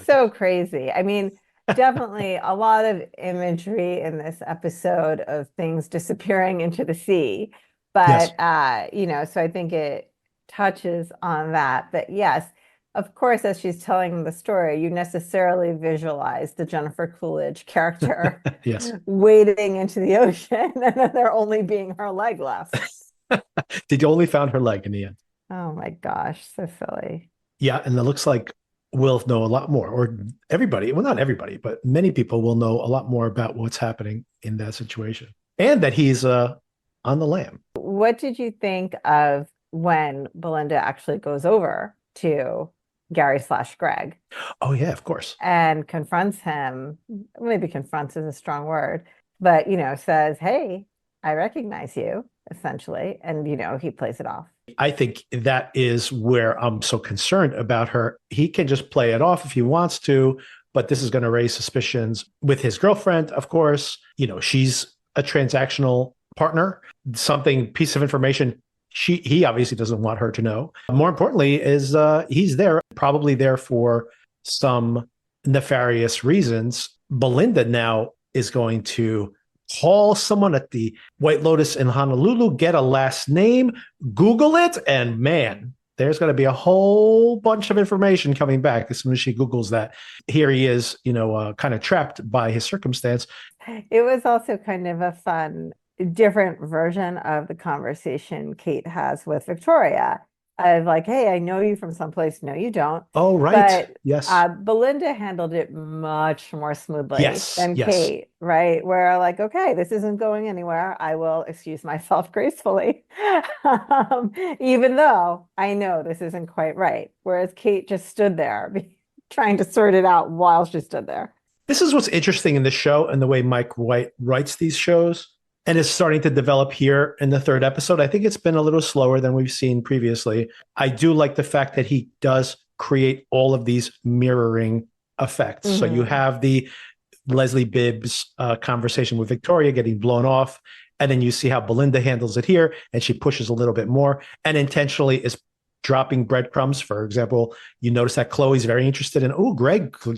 Speaker 2: So crazy. I mean, definitely a lot of imagery in this episode of things disappearing into the sea.
Speaker 1: Yes.
Speaker 2: But so I think it touches on that. But yes, of course, as she's telling the story, you necessarily visualize the Jennifer Coolidge character
Speaker 1: Yes.
Speaker 2: wading into the ocean and then there only being her leg left.
Speaker 1: Did you only found her leg in the end?
Speaker 2: Oh my gosh, so silly.
Speaker 1: Yeah, and it looks like we'll know a lot more, or everybody, well, not everybody, but many people will know a lot more about what's happening in that situation. And that he's on the lam.
Speaker 2: What did you think of when Belinda actually goes over to Gary slash Greg
Speaker 1: Oh yeah, of course.
Speaker 2: and confronts him? Maybe confronts is a strong word, but says, "Hey, I recognize you," essentially, and he plays it off.
Speaker 1: I think that is where I'm so concerned about her. He can just play it off if he wants to, but this is going to raise suspicions with his girlfriend, of course. She's a transactional partner, something piece of information he obviously doesn't want her to know. More importantly is he's probably there for some nefarious reasons. Belinda now is going to call someone at the White Lotus in Honolulu, get a last name, Google it, and man, there's going to be a whole bunch of information coming back as soon as she Googles that. Here he is, kind of trapped by his circumstance.
Speaker 2: It was also kind of a fun, different version of the conversation Kate has with Victoria of like, "Hey, I know you from someplace." "No, you don't."
Speaker 1: Oh, right.
Speaker 2: But
Speaker 1: Yes.
Speaker 2: Belinda handled it much more smoothly
Speaker 1: Yes.
Speaker 2: than
Speaker 1: Yes.
Speaker 2: Kate, right? Where like, "Okay, this isn't going anywhere. I will excuse myself gracefully." Even though I know this isn't quite right. Whereas Kate just stood there trying to sort it out while she stood there.
Speaker 1: This is what's interesting in the show and the way Mike White writes these shows. And it's starting to develop here in the third episode. I think it's been a little slower than we've seen previously. I do like the fact that he does create all of these mirroring effects. So you have the Leslie Bibbs conversation with Victoria getting blown off. And then you see how Belinda handles it here. And she pushes a little bit more and intentionally is dropping breadcrumbs. For example, you notice that Chloe's very interested in,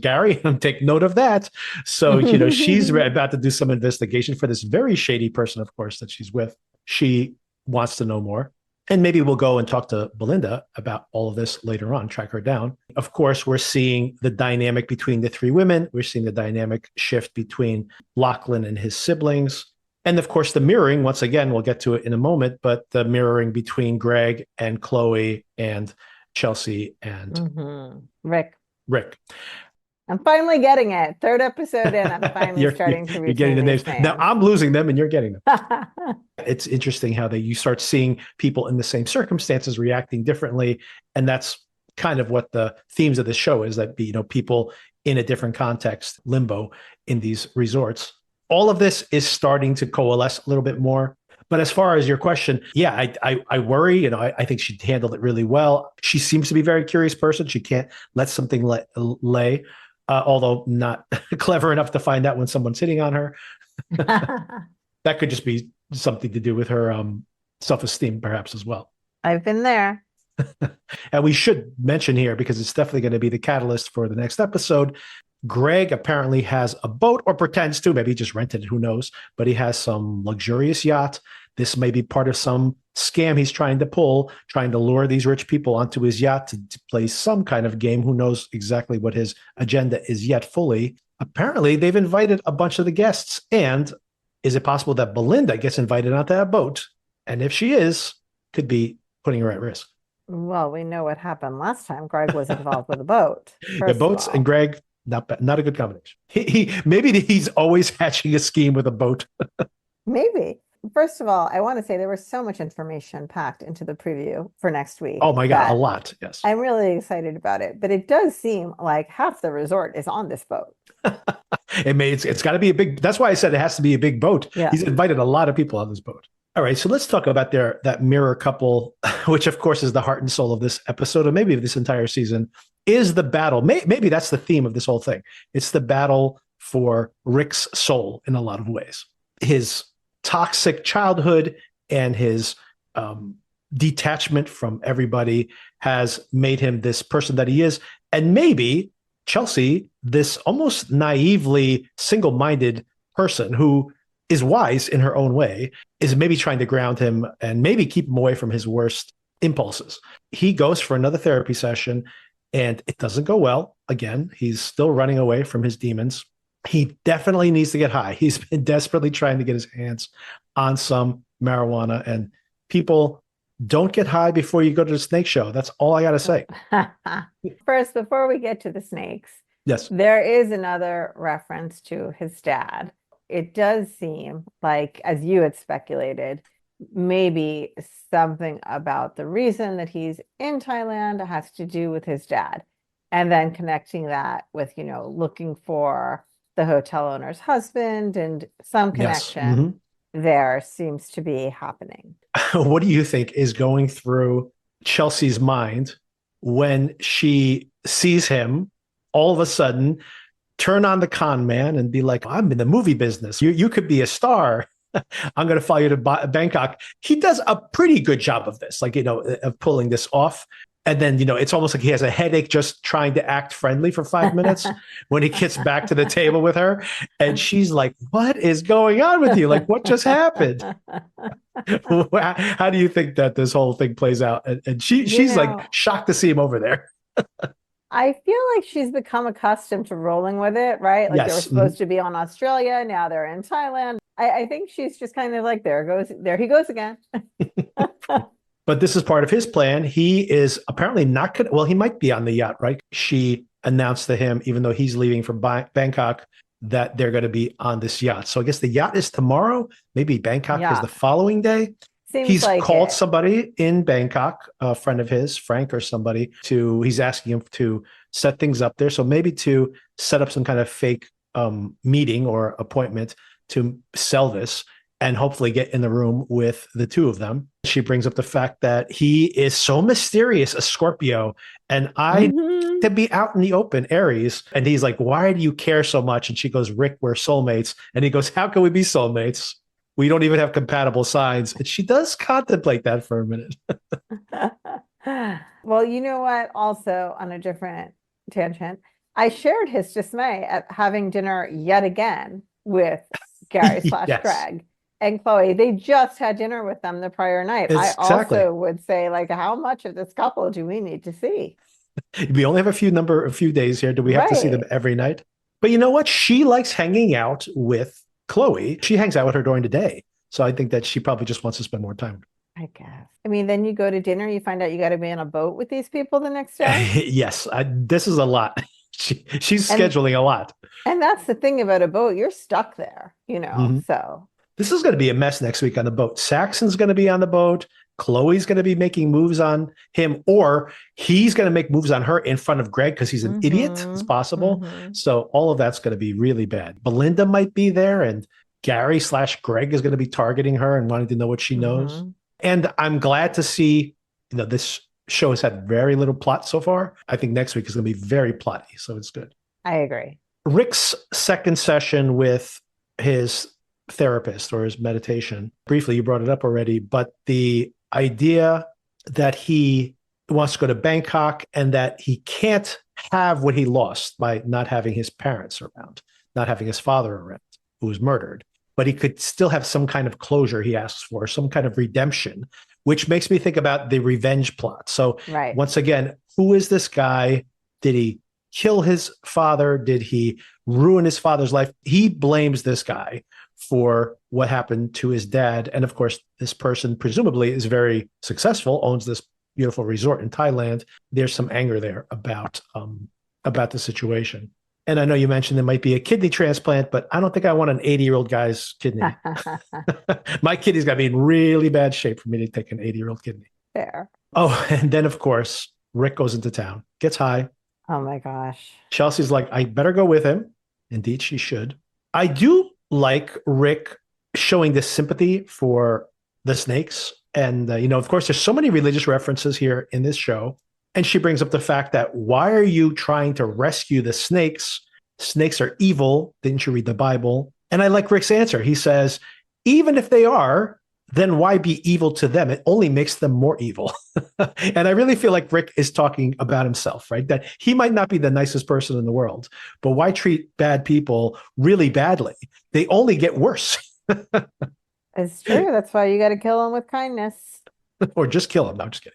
Speaker 1: Gary, take note of that. So, she's about to do some investigation for this very shady person, of course, that she's with. She wants to know more. And maybe we'll go and talk to Belinda about all of this later on, track her down. Of course, we're seeing the dynamic between the three women. We're seeing the dynamic shift between Lachlan and his siblings. And of course, the mirroring, once again, we'll get to it in a moment, but the mirroring between Greg and Chloe and Chelsea and
Speaker 2: Rick.
Speaker 1: I'm
Speaker 2: finally getting it. Third episode in, I'm finally starting to read.
Speaker 1: You're getting the names. Now I'm losing them and you're getting them. It's interesting how you start seeing people in the same circumstances reacting differently. And that's kind of what the themes of the show is, that people in a different context, limbo in these resorts. All of this is starting to coalesce a little bit more. But as far as your question, yeah, I worry. I think she handled it really well. She seems to be a very curious person. She can't let something lay, although not clever enough to find out when someone's hitting on her. That could just be something to do with her self-esteem, perhaps, as well.
Speaker 2: I've been there.
Speaker 1: And we should mention here, because it's definitely going to be the catalyst for the next episode, Greg apparently has a boat, or pretends to. Maybe he just rented it, who knows? But he has some luxurious yacht. This may be part of some scam he's trying to pull, trying to lure these rich people onto his yacht to play some kind of game. Who knows exactly what his agenda is yet fully. Apparently, they've invited a bunch of the guests. And is it possible that Belinda gets invited onto that boat? And if she is, could be putting her at risk.
Speaker 2: Well, we know what happened last time. Greg was involved with a boat.
Speaker 1: The boats and Greg, not a good combination. Maybe he's always hatching a scheme with a boat.
Speaker 2: Maybe. First of all, I want to say there was so much information packed into the preview for next week.
Speaker 1: Oh my God, a lot. Yes.
Speaker 2: I'm really excited about it. But it does seem like half the resort is on this boat.
Speaker 1: It's got to be a big, that's why I said it has to be a big boat.
Speaker 2: Yeah.
Speaker 1: He's invited a lot of people on this boat. All right, so let's talk about that mirror couple, which of course is the heart and soul of this episode, or maybe of this entire season, is the battle. Maybe that's the theme of this whole thing. It's the battle for Rick's soul in a lot of ways. His toxic childhood and his detachment from everybody has made him this person that he is. And maybe Chelsea, this almost naively single-minded person who is wise in her own way, is maybe trying to ground him and maybe keep him away from his worst impulses. He goes for another therapy session and it doesn't go well. Again, he's still running away from his demons. He definitely needs to get high. He's been desperately trying to get his hands on some marijuana, and people, don't get high before you go to the snake show. That's all I got to say.
Speaker 2: First, before we get to the snakes,
Speaker 1: Yes.
Speaker 2: there is another reference to his dad. It does seem like, as you had speculated, maybe something about the reason that he's in Thailand has to do with his dad. And then connecting that with, looking for the hotel owner's husband, and some connection there seems to be happening.
Speaker 1: What do you think is going through Chelsea's mind when she sees him all of a sudden turn on the con man and be like, I'm in the movie business. You could be a star. I'm going to follow you to Bangkok. He does a pretty good job of this, of pulling this off. And then, it's almost like he has a headache just trying to act friendly for 5 minutes when he gets back to the table with her. And she's like, what is going on with you? Like, what just happened? How do you think that this whole thing plays out? And she's like shocked to see him over there.
Speaker 2: I feel like she's become accustomed to rolling with it, right? Like, they were supposed to be on Australia. Now they're in Thailand. I think she's just kind of like, there he goes again.
Speaker 1: But this is part of his plan. He is apparently not going to, well, he might be on the yacht, right? She announced to him, even though he's leaving for Bangkok, that they're going to be on this yacht. So I guess the yacht is tomorrow. Maybe Bangkok is the following day. He's like called somebody in Bangkok, a friend of his, Frank or somebody, he's asking him to set things up there. So maybe to set up some kind of fake meeting or appointment to sell this and hopefully get in the room with the two of them. She brings up the fact that he is so mysterious, a Scorpio, and I to be out in the open, Aries. And he's like, why do you care so much? And she goes, Rick, we're soulmates. And he goes, how can we be soulmates? We don't even have compatible signs. And she does contemplate that for a minute.
Speaker 2: Well, you know what? Also, on a different tangent, I shared his dismay at having dinner yet again with Gary / Greg and Chloe. They just had dinner with them the prior night. I also would say, like, how much of this couple do we need to see?
Speaker 1: We only have a few days here. Do we have to see them every night? But you know what? She likes hanging out with Chloe. She hangs out with her during the day. So I think that she probably just wants to spend more time.
Speaker 2: I guess. I mean, then you go to dinner, you find out you got to be on a boat with these people the next day.
Speaker 1: Yes. This is a lot. She's scheduling a lot.
Speaker 2: And that's the thing about a boat. You're stuck there, so.
Speaker 1: This is going to be a mess next week on the boat. Saxon's going to be on the boat. Chloe's going to be making moves on him, or he's going to make moves on her in front of Greg because he's an idiot. It's possible. So all of that's going to be really bad. Belinda might be there, and Gary / Greg is going to be targeting her and wanting to know what she knows. And I'm glad to see, this show has had very little plot so far. I think next week is going to be very plotty. So it's good.
Speaker 2: I agree.
Speaker 1: Rick's second session with his therapist or his meditation, briefly, you brought it up already, but the idea that he wants to go to Bangkok and that he can't have what he lost by not having his parents around, not having his father around, who was murdered, but he could still have some kind of closure he asks for, some kind of redemption, which makes me think about the revenge plot. So once again, who is this guy? Did he kill his father? Did he ruin his father's life? He blames this guy for what happened to his dad. And of course, this person presumably is very successful, owns this beautiful resort in Thailand. There's some anger there about the situation. And I know you mentioned there might be a kidney transplant, but I don't think I want an 80-year-old guy's kidney. My kidney's got to be in really bad shape for me to take an 80-year-old kidney.
Speaker 2: Fair.
Speaker 1: Oh, and then of course, Rick goes into town, gets high.
Speaker 2: Oh my gosh. Chelsea's
Speaker 1: like, I better go with him. Indeed, she should. I do like Rick showing this sympathy for the snakes. And, of course, there's so many religious references here in this show. And she brings up the fact that, why are you trying to rescue the snakes? Snakes are evil. Didn't you read the Bible? And I like Rick's answer. He says, even if they are, then why be evil to them? It only makes them more evil. And I really feel like Rick is talking about himself, right? That he might not be the nicest person in the world, but why treat bad people really badly? They only get worse.
Speaker 2: It's true. That's why you got to kill them with kindness.
Speaker 1: Or just kill them. No, I'm just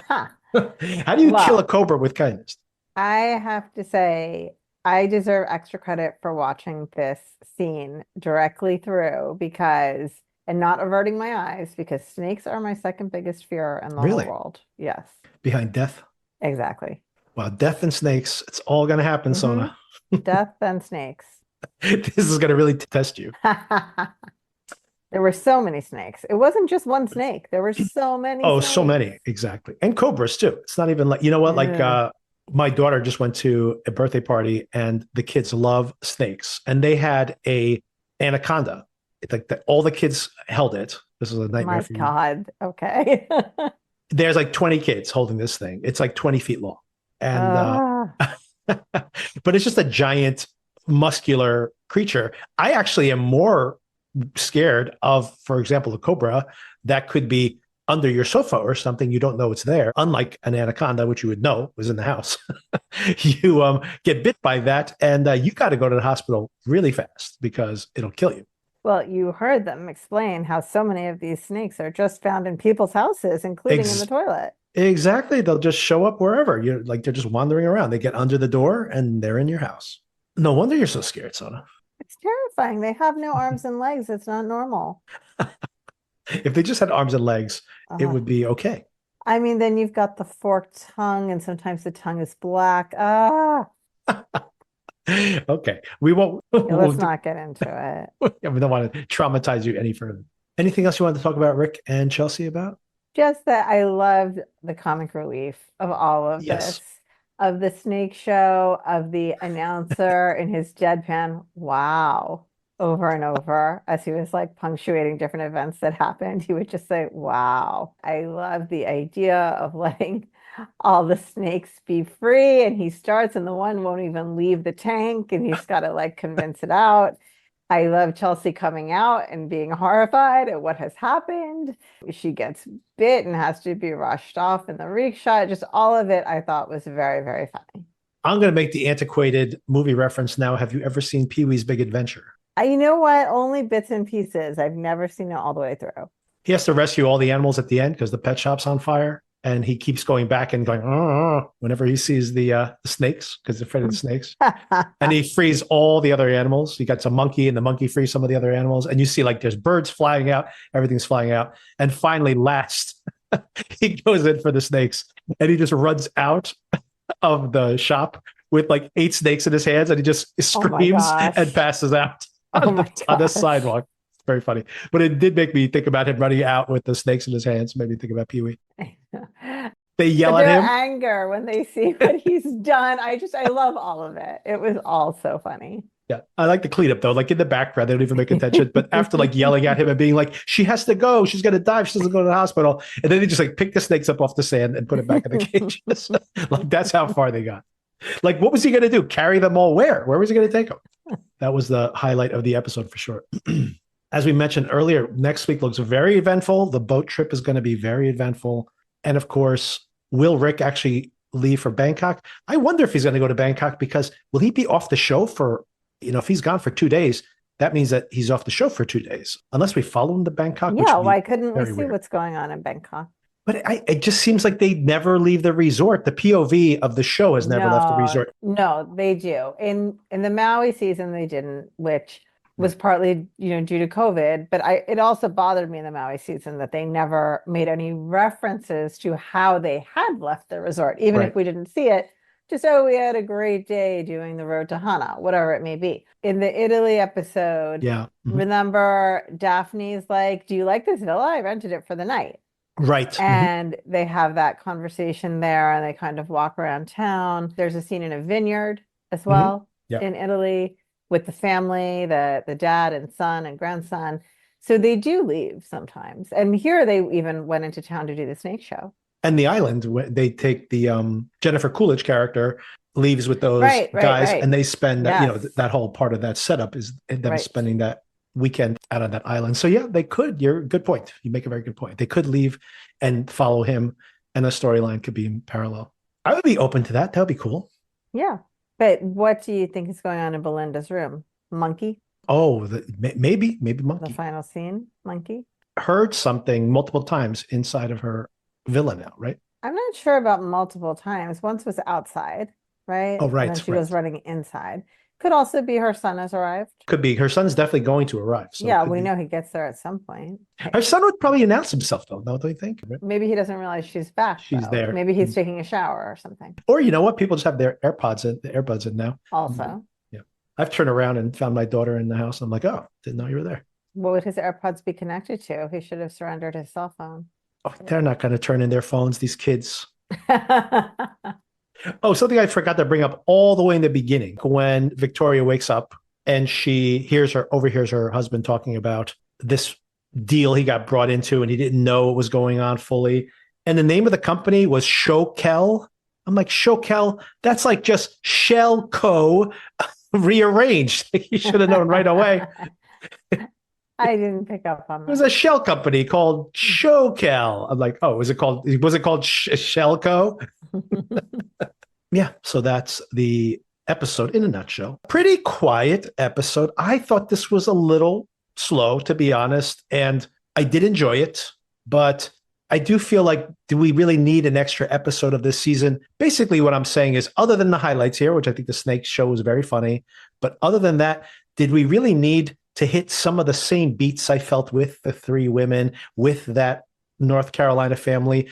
Speaker 2: Ha.
Speaker 1: kidding. How do you kill a
Speaker 2: Well,
Speaker 1: cobra with kindness?
Speaker 2: I have to say, I deserve extra credit for watching this scene directly through because, and not averting my eyes, because snakes are my second biggest fear in the whole
Speaker 1: Really?
Speaker 2: world. Yes,
Speaker 1: Behind death?
Speaker 2: exactly.
Speaker 1: Well, death and snakes, it's all going to happen,
Speaker 2: hmm
Speaker 1: Sona.
Speaker 2: Death and snakes.
Speaker 1: This is going to really test you.
Speaker 2: There were so many snakes. It wasn't just one snake. There were so many
Speaker 1: Oh, so
Speaker 2: snakes.
Speaker 1: many. Exactly. And cobras too. It's not even like, you know what? Like,
Speaker 2: Ugh.
Speaker 1: my daughter just went to a birthday party and the kids love snakes and they had a anaconda. It's like all the kids held it. This is a nightmare
Speaker 2: My
Speaker 1: for you.
Speaker 2: God. Okay.
Speaker 1: There's like 20 kids holding this thing. It's like 20 feet long. And,
Speaker 2: Ah.
Speaker 1: but it's just a giant muscular creature. I actually am more scared of, for example, a cobra that could be under your sofa or something. You don't know it's there. Unlike an anaconda, which you would know was in the house, you get bit by that, and you got to go to the hospital really fast because it'll kill you.
Speaker 2: Well, you heard them explain how so many of these snakes are just found in people's houses, including in the
Speaker 1: Ex-
Speaker 2: toilet.
Speaker 1: exactly. They'll just show up wherever. You're like they're just wandering around. They get under the door and they're in your house. No wonder you're so scared, Sona.
Speaker 2: It's terrifying. They have no arms and legs. It's not normal.
Speaker 1: If they just had arms and legs, it
Speaker 2: Uh,
Speaker 1: would be okay.
Speaker 2: I mean, then you've got the forked tongue, and sometimes the tongue is black. Ah,
Speaker 1: Okay. We won't,
Speaker 2: yeah, let's not get into it.
Speaker 1: we don't want to traumatize you any further. Anything else you want to talk about Rick and Chelsea about?
Speaker 2: Just that I loved the comic relief of all of
Speaker 1: Yes.
Speaker 2: this, of the snake show, of the announcer in his deadpan, wow, over and over as he was like punctuating different events that happened. He would just say, wow. I love the idea of letting all the snakes be free, and he starts, and the one won't even leave the tank, and he's got to like convince it out. I love Chelsea coming out and being horrified at what has happened. She gets bit and has to be rushed off in the rickshaw. Just all of it I thought was very, very funny.
Speaker 1: I'm going to make the antiquated movie reference now. Have you ever seen Pee-wee's Big Adventure?
Speaker 2: You know what? Only bits and pieces. I've never seen it all the way through.
Speaker 1: He has to rescue all the animals at the end because the pet shop's on fire. And he keeps going back and going, "Oh," whenever he sees the snakes because he's afraid of the snakes. And he frees all the other animals. He got some monkey, and the monkey frees some of the other animals. And you see like there's birds flying out, everything's flying out. And finally, last, he goes in for the snakes and he just runs out of the shop with like 8 snakes in his hands and he just
Speaker 2: Oh my
Speaker 1: screams and
Speaker 2: gosh.
Speaker 1: passes out
Speaker 2: Oh
Speaker 1: on
Speaker 2: my
Speaker 1: on the
Speaker 2: gosh.
Speaker 1: sidewalk. Very funny. But it did make me think about him running out with the snakes in his hands. Made me think about Pee Wee. They
Speaker 2: But
Speaker 1: yell at
Speaker 2: their
Speaker 1: him.
Speaker 2: anger when they see what he's done, I love all of it. It was all so funny.
Speaker 1: Yeah, I like the cleanup though. Like in the background, they don't even make attention. But after like yelling at him and being like, "She has to go. She's gonna die. She doesn't go to the hospital," and then they just like pick the snakes up off the sand and put it back in the cages. Like that's how far they got. Like, what was he gonna do? Carry them all where? Where was he gonna take them? That was the highlight of the episode for sure. As we mentioned earlier, next week looks very eventful. The boat trip is going to be very eventful, and of course, will Rick actually leave for Bangkok? I wonder if he's going to go to Bangkok because will he be off the show for? If he's gone for 2 days, that means that he's off the show for 2 days, unless we follow him to Bangkok, which
Speaker 2: Yeah,
Speaker 1: would be
Speaker 2: why couldn't we
Speaker 1: very
Speaker 2: see
Speaker 1: weird.
Speaker 2: what's going on in Bangkok?
Speaker 1: But it just seems like they never leave the resort. The POV of the show has never left the
Speaker 2: No,
Speaker 1: resort.
Speaker 2: no, they do. In the Maui season, they didn't, which was partly, due to COVID. But it also bothered me in the Maui season that they never made any references to how they had left the resort, even
Speaker 1: Right.
Speaker 2: if we didn't see it. Just, oh, we had a great day doing the road to Hana, whatever it may be. In the Italy episode,
Speaker 1: Yeah. Mhm.
Speaker 2: remember Daphne's like, "Do you like this villa? I rented it for the night."
Speaker 1: Right. Mhm.
Speaker 2: And they have that conversation there and they kind of walk around town. There's a scene in a vineyard as well
Speaker 1: Yeah.
Speaker 2: in Italy with the family, the dad and son and grandson. So they do leave sometimes. And here they even went into town to do the snake show.
Speaker 1: And the island, they take the Jennifer Coolidge character, leaves with those
Speaker 2: Right,
Speaker 1: guys,
Speaker 2: right.
Speaker 1: and they spend
Speaker 2: Yes.
Speaker 1: that whole part of that setup is them
Speaker 2: Right.
Speaker 1: spending that weekend out on that island. So yeah, they could. You're good point. You make a very good point. They could leave and follow him, and the storyline could be in parallel. I would be open to that. That would be cool.
Speaker 2: Yeah. But what do you think is going on in Belinda's room? Monkey?
Speaker 1: Oh, maybe
Speaker 2: The
Speaker 1: Monkey
Speaker 2: final scene? Monkey?
Speaker 1: heard something multiple times inside of her villa now, right?
Speaker 2: I'm not sure about multiple times. Once was outside, right?
Speaker 1: Oh,
Speaker 2: And then she goes running inside. Could also be her son has arrived.
Speaker 1: Could be. Her son's definitely going to arrive. So
Speaker 2: Yeah, we know he gets there at some point.
Speaker 1: her son would probably announce himself, though. No, don't you think?
Speaker 2: Maybe he doesn't realize she's back.
Speaker 1: She's
Speaker 2: though.
Speaker 1: there.
Speaker 2: Maybe he's taking a shower or something.
Speaker 1: Or you know what? People just have their AirPods in now.
Speaker 2: Also,
Speaker 1: Yeah. I've turned around and found my daughter in the house. I'm like, oh, didn't know you were there.
Speaker 2: what would his AirPods be connected to? He should have surrendered his cell phone.
Speaker 1: Oh, they're not going to turn in their phones, these kids. Oh, something I forgot to bring up all the way in the beginning when Victoria wakes up and she overhears her husband talking about this deal he got brought into and he didn't know what was going on fully. And the name of the company was Shokel. I'm like, Shokel, that's like just Shell Co. rearranged. You should have known right away.
Speaker 2: I didn't pick up on that.
Speaker 1: It was a shell company called Shokel. I'm like, oh, was it called Shellco? Yeah, so that's the episode in a nutshell. Pretty quiet episode. I thought this was a little slow, to be honest, and I did enjoy it, but I do feel like, do we really need an extra episode of this season? Basically, what I'm saying is, other than the highlights here, which I think the snake show was very funny, but other than that, did we really need to hit some of the same beats I felt with the three women, with that North Carolina family?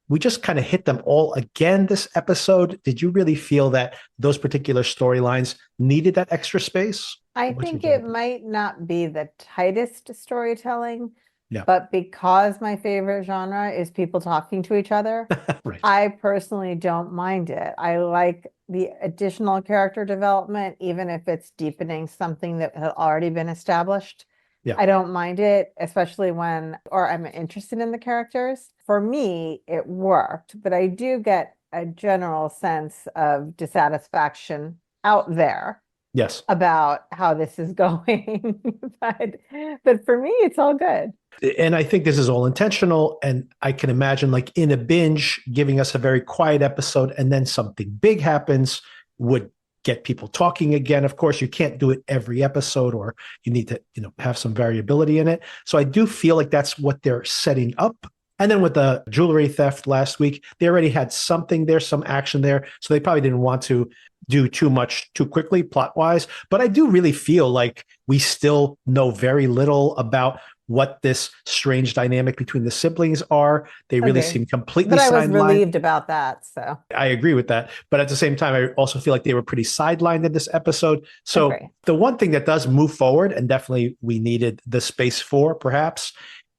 Speaker 1: We just kind of hit them all again this episode. Did you really feel that those particular storylines needed that extra space?
Speaker 2: I think it might not be the tightest storytelling,
Speaker 1: Yeah.
Speaker 2: but because my favorite genre is people talking to each other,
Speaker 1: Right.
Speaker 2: I personally don't mind it. I like the additional character development, even if it's deepening something that had already been established.
Speaker 1: Yeah.
Speaker 2: I don't mind it, especially or I'm interested in the characters. For me, it worked, but I do get a general sense of dissatisfaction out there.
Speaker 1: Yes.
Speaker 2: About how this is going. but for me, it's all good.
Speaker 1: And I think this is all intentional. And I can imagine, like in a binge, giving us a very quiet episode and then something big happens would get people talking again. Of course, you can't do it every episode, or you need to, have some variability in it. So I do feel like that's what they're setting up. And then with the jewelry theft last week, they already had something there, some action there. So they probably didn't want to do too much too quickly plot wise. But I do really feel like we still know very little about what this strange dynamic between the siblings are. They really seem completely sidelined. But I was
Speaker 2: relieved about that. So
Speaker 1: I agree with that. But at the same time, I also feel like they were pretty sidelined in this episode. So the one thing that does move forward, and definitely we needed the space for perhaps,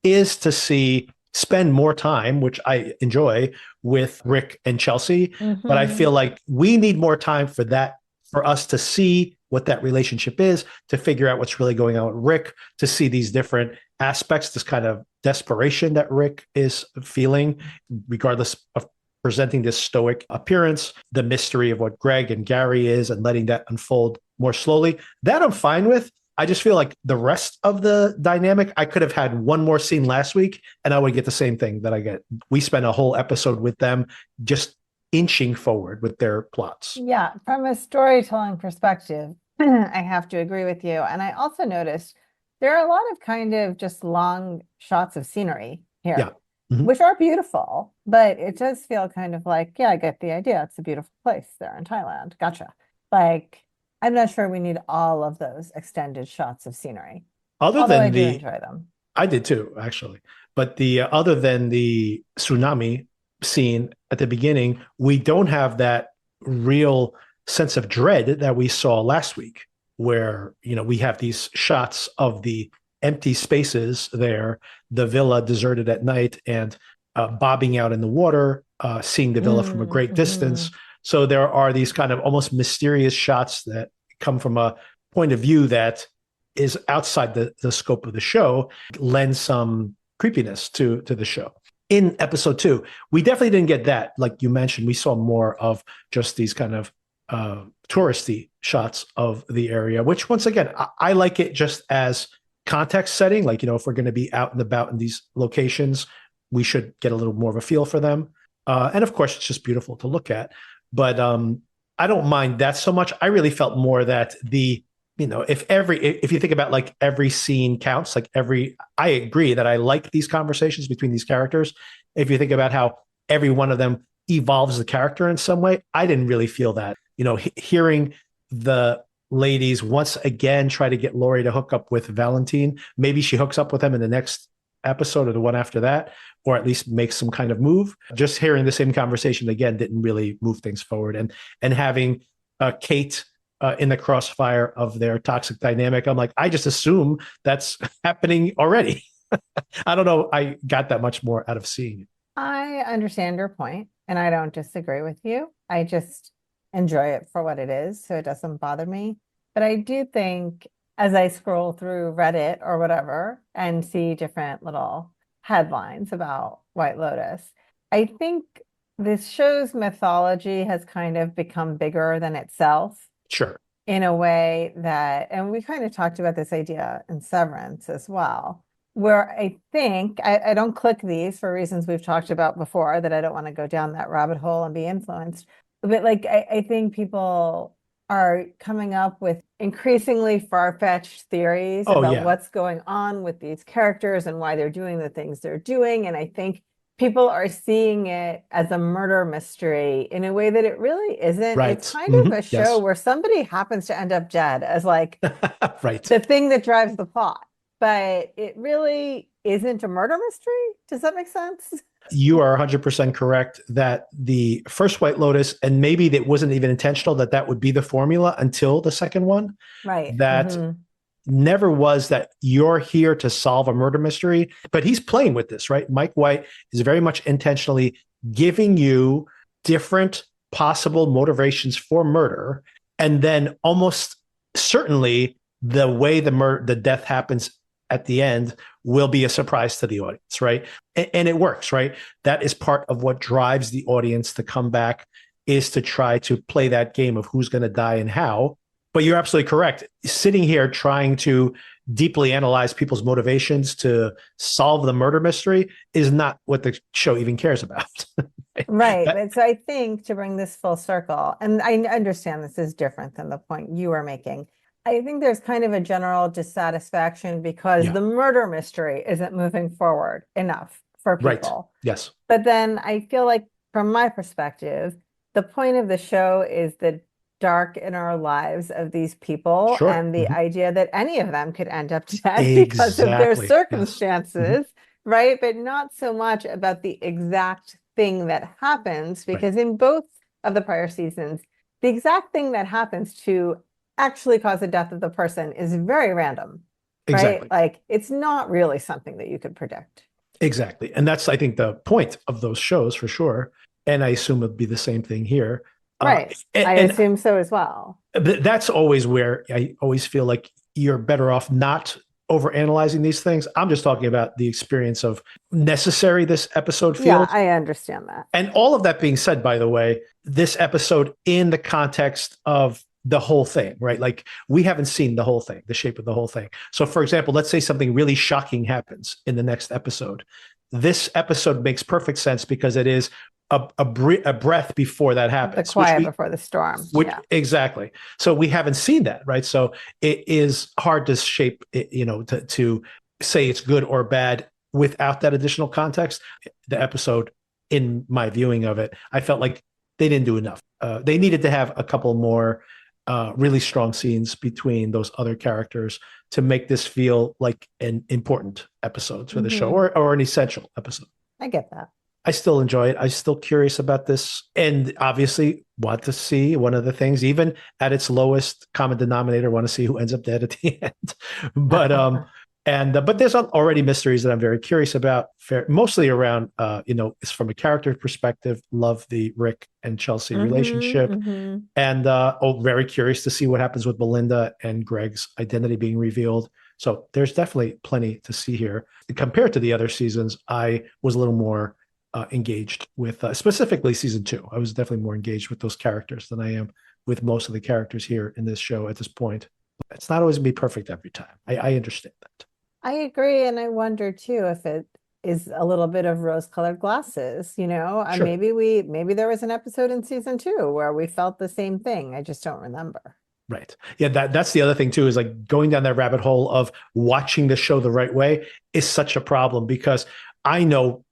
Speaker 1: is to spend more time, which I enjoy, with Rick and Chelsea. Mm-hmm. But I feel like we need more time for that, for us to see what that relationship is, to figure out what's really going on with Rick, to see these different aspects, this kind of desperation that Rick is feeling, regardless of presenting this stoic appearance, the mystery of what Greg and Gary is, and letting that unfold more slowly. That I'm fine with. I just feel like the rest of the dynamic, I could have had one more scene last week and I would get the same thing that I get. We spent a whole episode with them just inching forward with their plots.
Speaker 2: Yeah, from a storytelling perspective, I have to agree with you. And I also noticed there are a lot of kind of just long shots of scenery here, which are beautiful, but it does feel kind of like, yeah, I get the idea. It's a beautiful place there in Thailand. Gotcha. Like, I'm not sure we need all of those extended shots of scenery. Although I do enjoy them.
Speaker 1: I did too, actually. But other than the tsunami scene at the beginning, we don't have that real sense of dread that we saw last week, where, we have these shots of the empty spaces there, the villa deserted at night, and bobbing out in the water, seeing the villa from a great distance. So there are these kind of almost mysterious shots that come from a point of view that is outside the scope of the show, lend some creepiness to the show. In episode 2, we definitely didn't get that. Like you mentioned, we saw more of just these kind of touristy shots of the area, which once again, I like it just as context setting, like, if we're going to be out and about in these locations, we should get a little more of a feel for them. And of course, it's just beautiful to look at. But I don't mind that so much. I really felt more that if you think about like every scene counts, like I agree that I like these conversations between these characters. If you think about how every one of them evolves the character in some way, I didn't really feel that. Hearing the ladies once again try to get Lori to hook up with Valentine. Maybe she hooks up with him in the next episode or the one after that, or at least makes some kind of move. Just hearing the same conversation again didn't really move things forward. And having Kate in the crossfire of their toxic dynamic, I'm like, I just assume that's happening already. I don't know. I got that much more out of seeing it.
Speaker 2: I understand your point, and I don't disagree with you. I just enjoy it for what it is, so it doesn't bother me. But I do think as I scroll through Reddit or whatever and see different little headlines about White Lotus, I think this show's mythology has kind of become bigger than itself.
Speaker 1: Sure.
Speaker 2: In a way that, and we kind of talked about this idea in Severance as well, where I think I don't click these for reasons we've talked about before, that I don't want to go down that rabbit hole and be influenced. But like, I think people are coming up with increasingly far-fetched theories about what's going on with these characters and why they're doing the things they're doing. And I think people are seeing it as a murder mystery in a way that it really isn't.
Speaker 1: Right.
Speaker 2: It's kind of a show where somebody happens to end up dead as like
Speaker 1: right.
Speaker 2: the thing that drives the plot. But it really isn't a murder mystery. Does that make sense?
Speaker 1: You are 100% correct that the first White Lotus, and maybe that wasn't even intentional that would be the formula until the second one.
Speaker 2: Right.
Speaker 1: That never was that you're here to solve a murder mystery, but he's playing with this, right? Mike White is very much intentionally giving you different possible motivations for murder. And then almost certainly the way the death happens at the end will be a surprise to the audience, right? And it works, right? That is part of what drives the audience to come back, is to try to play that game of who's going to die and how. But you're absolutely correct. Sitting here trying to deeply analyze people's motivations to solve the murder mystery is not what the show even cares about.
Speaker 2: Right. But so I think, to bring this full circle, and I understand this is different than the point you were making, I think there's kind of a general dissatisfaction because the murder mystery isn't moving forward enough for people.
Speaker 1: Right. Yes.
Speaker 2: But then I feel like, from my perspective, the point of the show is the dark inner lives of these people and the idea that any of them could end up dead because of their circumstances, right? But not so much about the exact thing that happens, because in both of the prior seasons, the exact thing that happens to actually cause the death of the person is very random, right? Like, it's not really something that you could predict.
Speaker 1: Exactly. And that's, I think, the point of those shows for sure. And I assume it'll be the same thing here.
Speaker 2: Right. I assume so as well.
Speaker 1: That's always where I always feel like you're better off not overanalyzing these things. I'm just talking about the experience of necessary this episode feels.
Speaker 2: Yeah, I understand that.
Speaker 1: And all of that being said, by the way, this episode in the context of the whole thing, right? Like, we haven't seen the whole thing, the shape of the whole thing. So for example, let's say something really shocking happens in the next episode. This episode makes perfect sense because it is a breath before that happens.
Speaker 2: The quiet before the storm.
Speaker 1: Exactly. So we haven't seen that, right? So it is hard to shape it, to say it's good or bad without that additional context. The episode, in my viewing of it, I felt like they didn't do enough. They needed to have a couple more really strong scenes between those other characters to make this feel like an important episode for the show, or an essential episode.
Speaker 2: I get that.
Speaker 1: I still enjoy it. I'm still curious about this, and obviously want to see one of the things, even at its lowest common denominator, want to see who ends up dead at the end. But there's already mysteries that I'm very curious about, mostly around, it's from a character perspective, love the Rick and Chelsea relationship. And very curious to see what happens with Belinda and Greg's identity being revealed. So there's definitely plenty to see here. Compared to the other seasons, I was a little more engaged with, specifically season 2. I was definitely more engaged with those characters than I am with most of the characters here in this show at this point. It's not always going to be perfect every time. I understand that.
Speaker 2: I agree. And I wonder too if it is a little bit of rose-colored glasses,
Speaker 1: Sure.
Speaker 2: maybe there was an episode in season 2 where we felt the same thing. I just don't remember.
Speaker 1: Right. Yeah, that's the other thing too, is like going down that rabbit hole of watching the show the right way is such a problem because I know,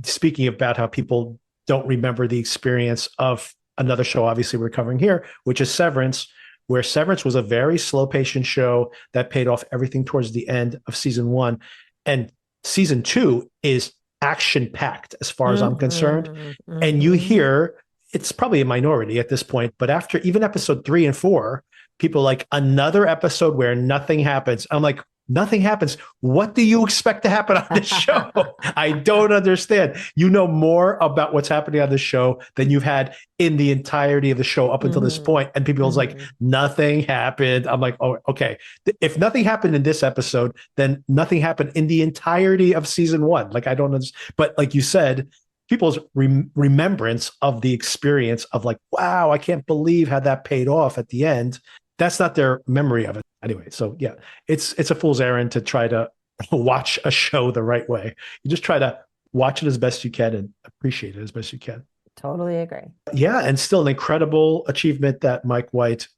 Speaker 1: speaking about how people don't remember the experience of another show, obviously we're covering here, which is Severance, where Severance was a very slow patient show that paid off everything towards the end of season 1. And season 2 is action packed as far as I'm concerned. And you hear, it's probably a minority at this point, but after even episode 3 and 4, people like another episode where nothing happens. I'm like, nothing happens. What do you expect to happen on this show? I don't understand. You know more about what's happening on the show than you've had in the entirety of the show up until this point. And people's like, nothing happened. I'm like, oh, okay. If nothing happened in this episode, then nothing happened in the entirety of season 1. Like, I don't understand. But like you said, people's remembrance of the experience of like, wow, I can't believe how that paid off at the end. That's not their memory of it. Anyway, so yeah, it's a fool's errand to try to watch a show the right way. You just try to watch it as best you can and appreciate it as best you can.
Speaker 2: Totally agree.
Speaker 1: Yeah, and still an incredible achievement that Mike White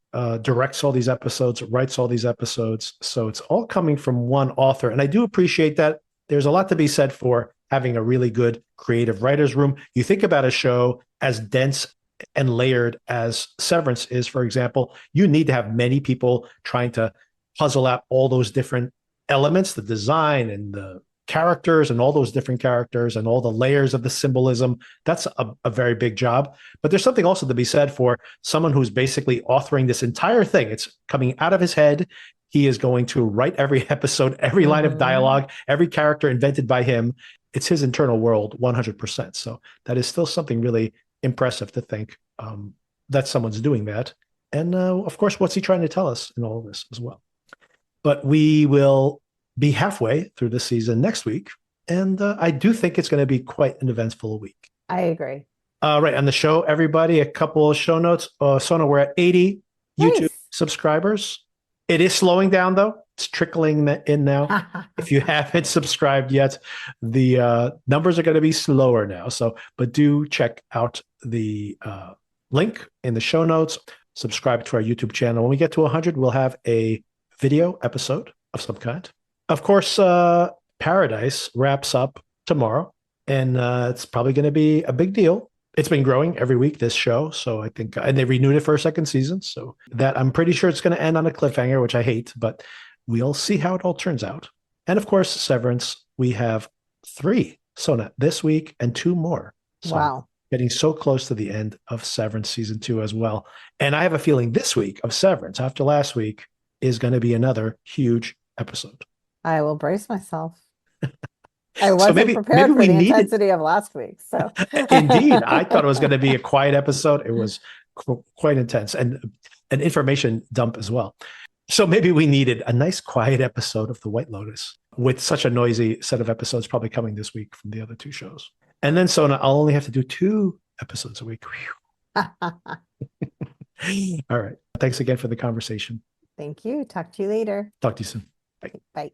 Speaker 1: directs all these episodes, writes all these episodes. So it's all coming from one author. And I do appreciate that. There's a lot to be said for having a really good creative writer's room. You think about a show as dense and layered as Severance is, for example, you need to have many people trying to puzzle out all those different elements, the design and the characters and all those different characters and all the layers of the symbolism. That's a very big job. But there's something also to be said for someone who's basically authoring this entire thing. It's coming out of his head. He is going to write every episode, every line of dialogue, every character invented by him. It's his internal world 100%. So that is still something really impressive to think that someone's doing that. And of course, what's he trying to tell us in all of this as well? But we will be halfway through the season next week. And I do think it's going to be quite an eventful week.
Speaker 2: I agree.
Speaker 1: Right. On the show, everybody, a couple of show notes. Sona, we're at 80 YouTube subscribers. It is slowing down, though. It's trickling in now. If you haven't subscribed yet, the numbers are going to be slower now. So, but do check out the link in the show notes. Subscribe to our YouTube channel. When we get to 100, we'll have a video episode of some kind. Of course, Paradise wraps up tomorrow, and it's probably going to be a big deal. It's been growing every week, this show. So I think, and they renewed it for a second season. So that I'm pretty sure it's going to end on a cliffhanger, which I hate, but we'll see how it all turns out. And of course, Severance, we have 3 Sona this week and 2 more. So
Speaker 2: wow.
Speaker 1: Getting so close to the end of Severance season 2 as well. And I have a feeling this week of Severance, after last week, is going to be another huge episode.
Speaker 2: I will brace myself. I wasn't prepared for the intensity of last week. So
Speaker 1: indeed, I thought it was going to be a quiet episode. It was quite intense and an information dump as well. So maybe we needed a nice quiet episode of The White Lotus with such a noisy set of episodes probably coming this week from the other 2 shows. And then Sona, I'll only have to do 2 episodes a week. All right. Thanks again for the conversation.
Speaker 2: Thank you. Talk to you later.
Speaker 1: Talk to you soon. Bye.
Speaker 2: Bye.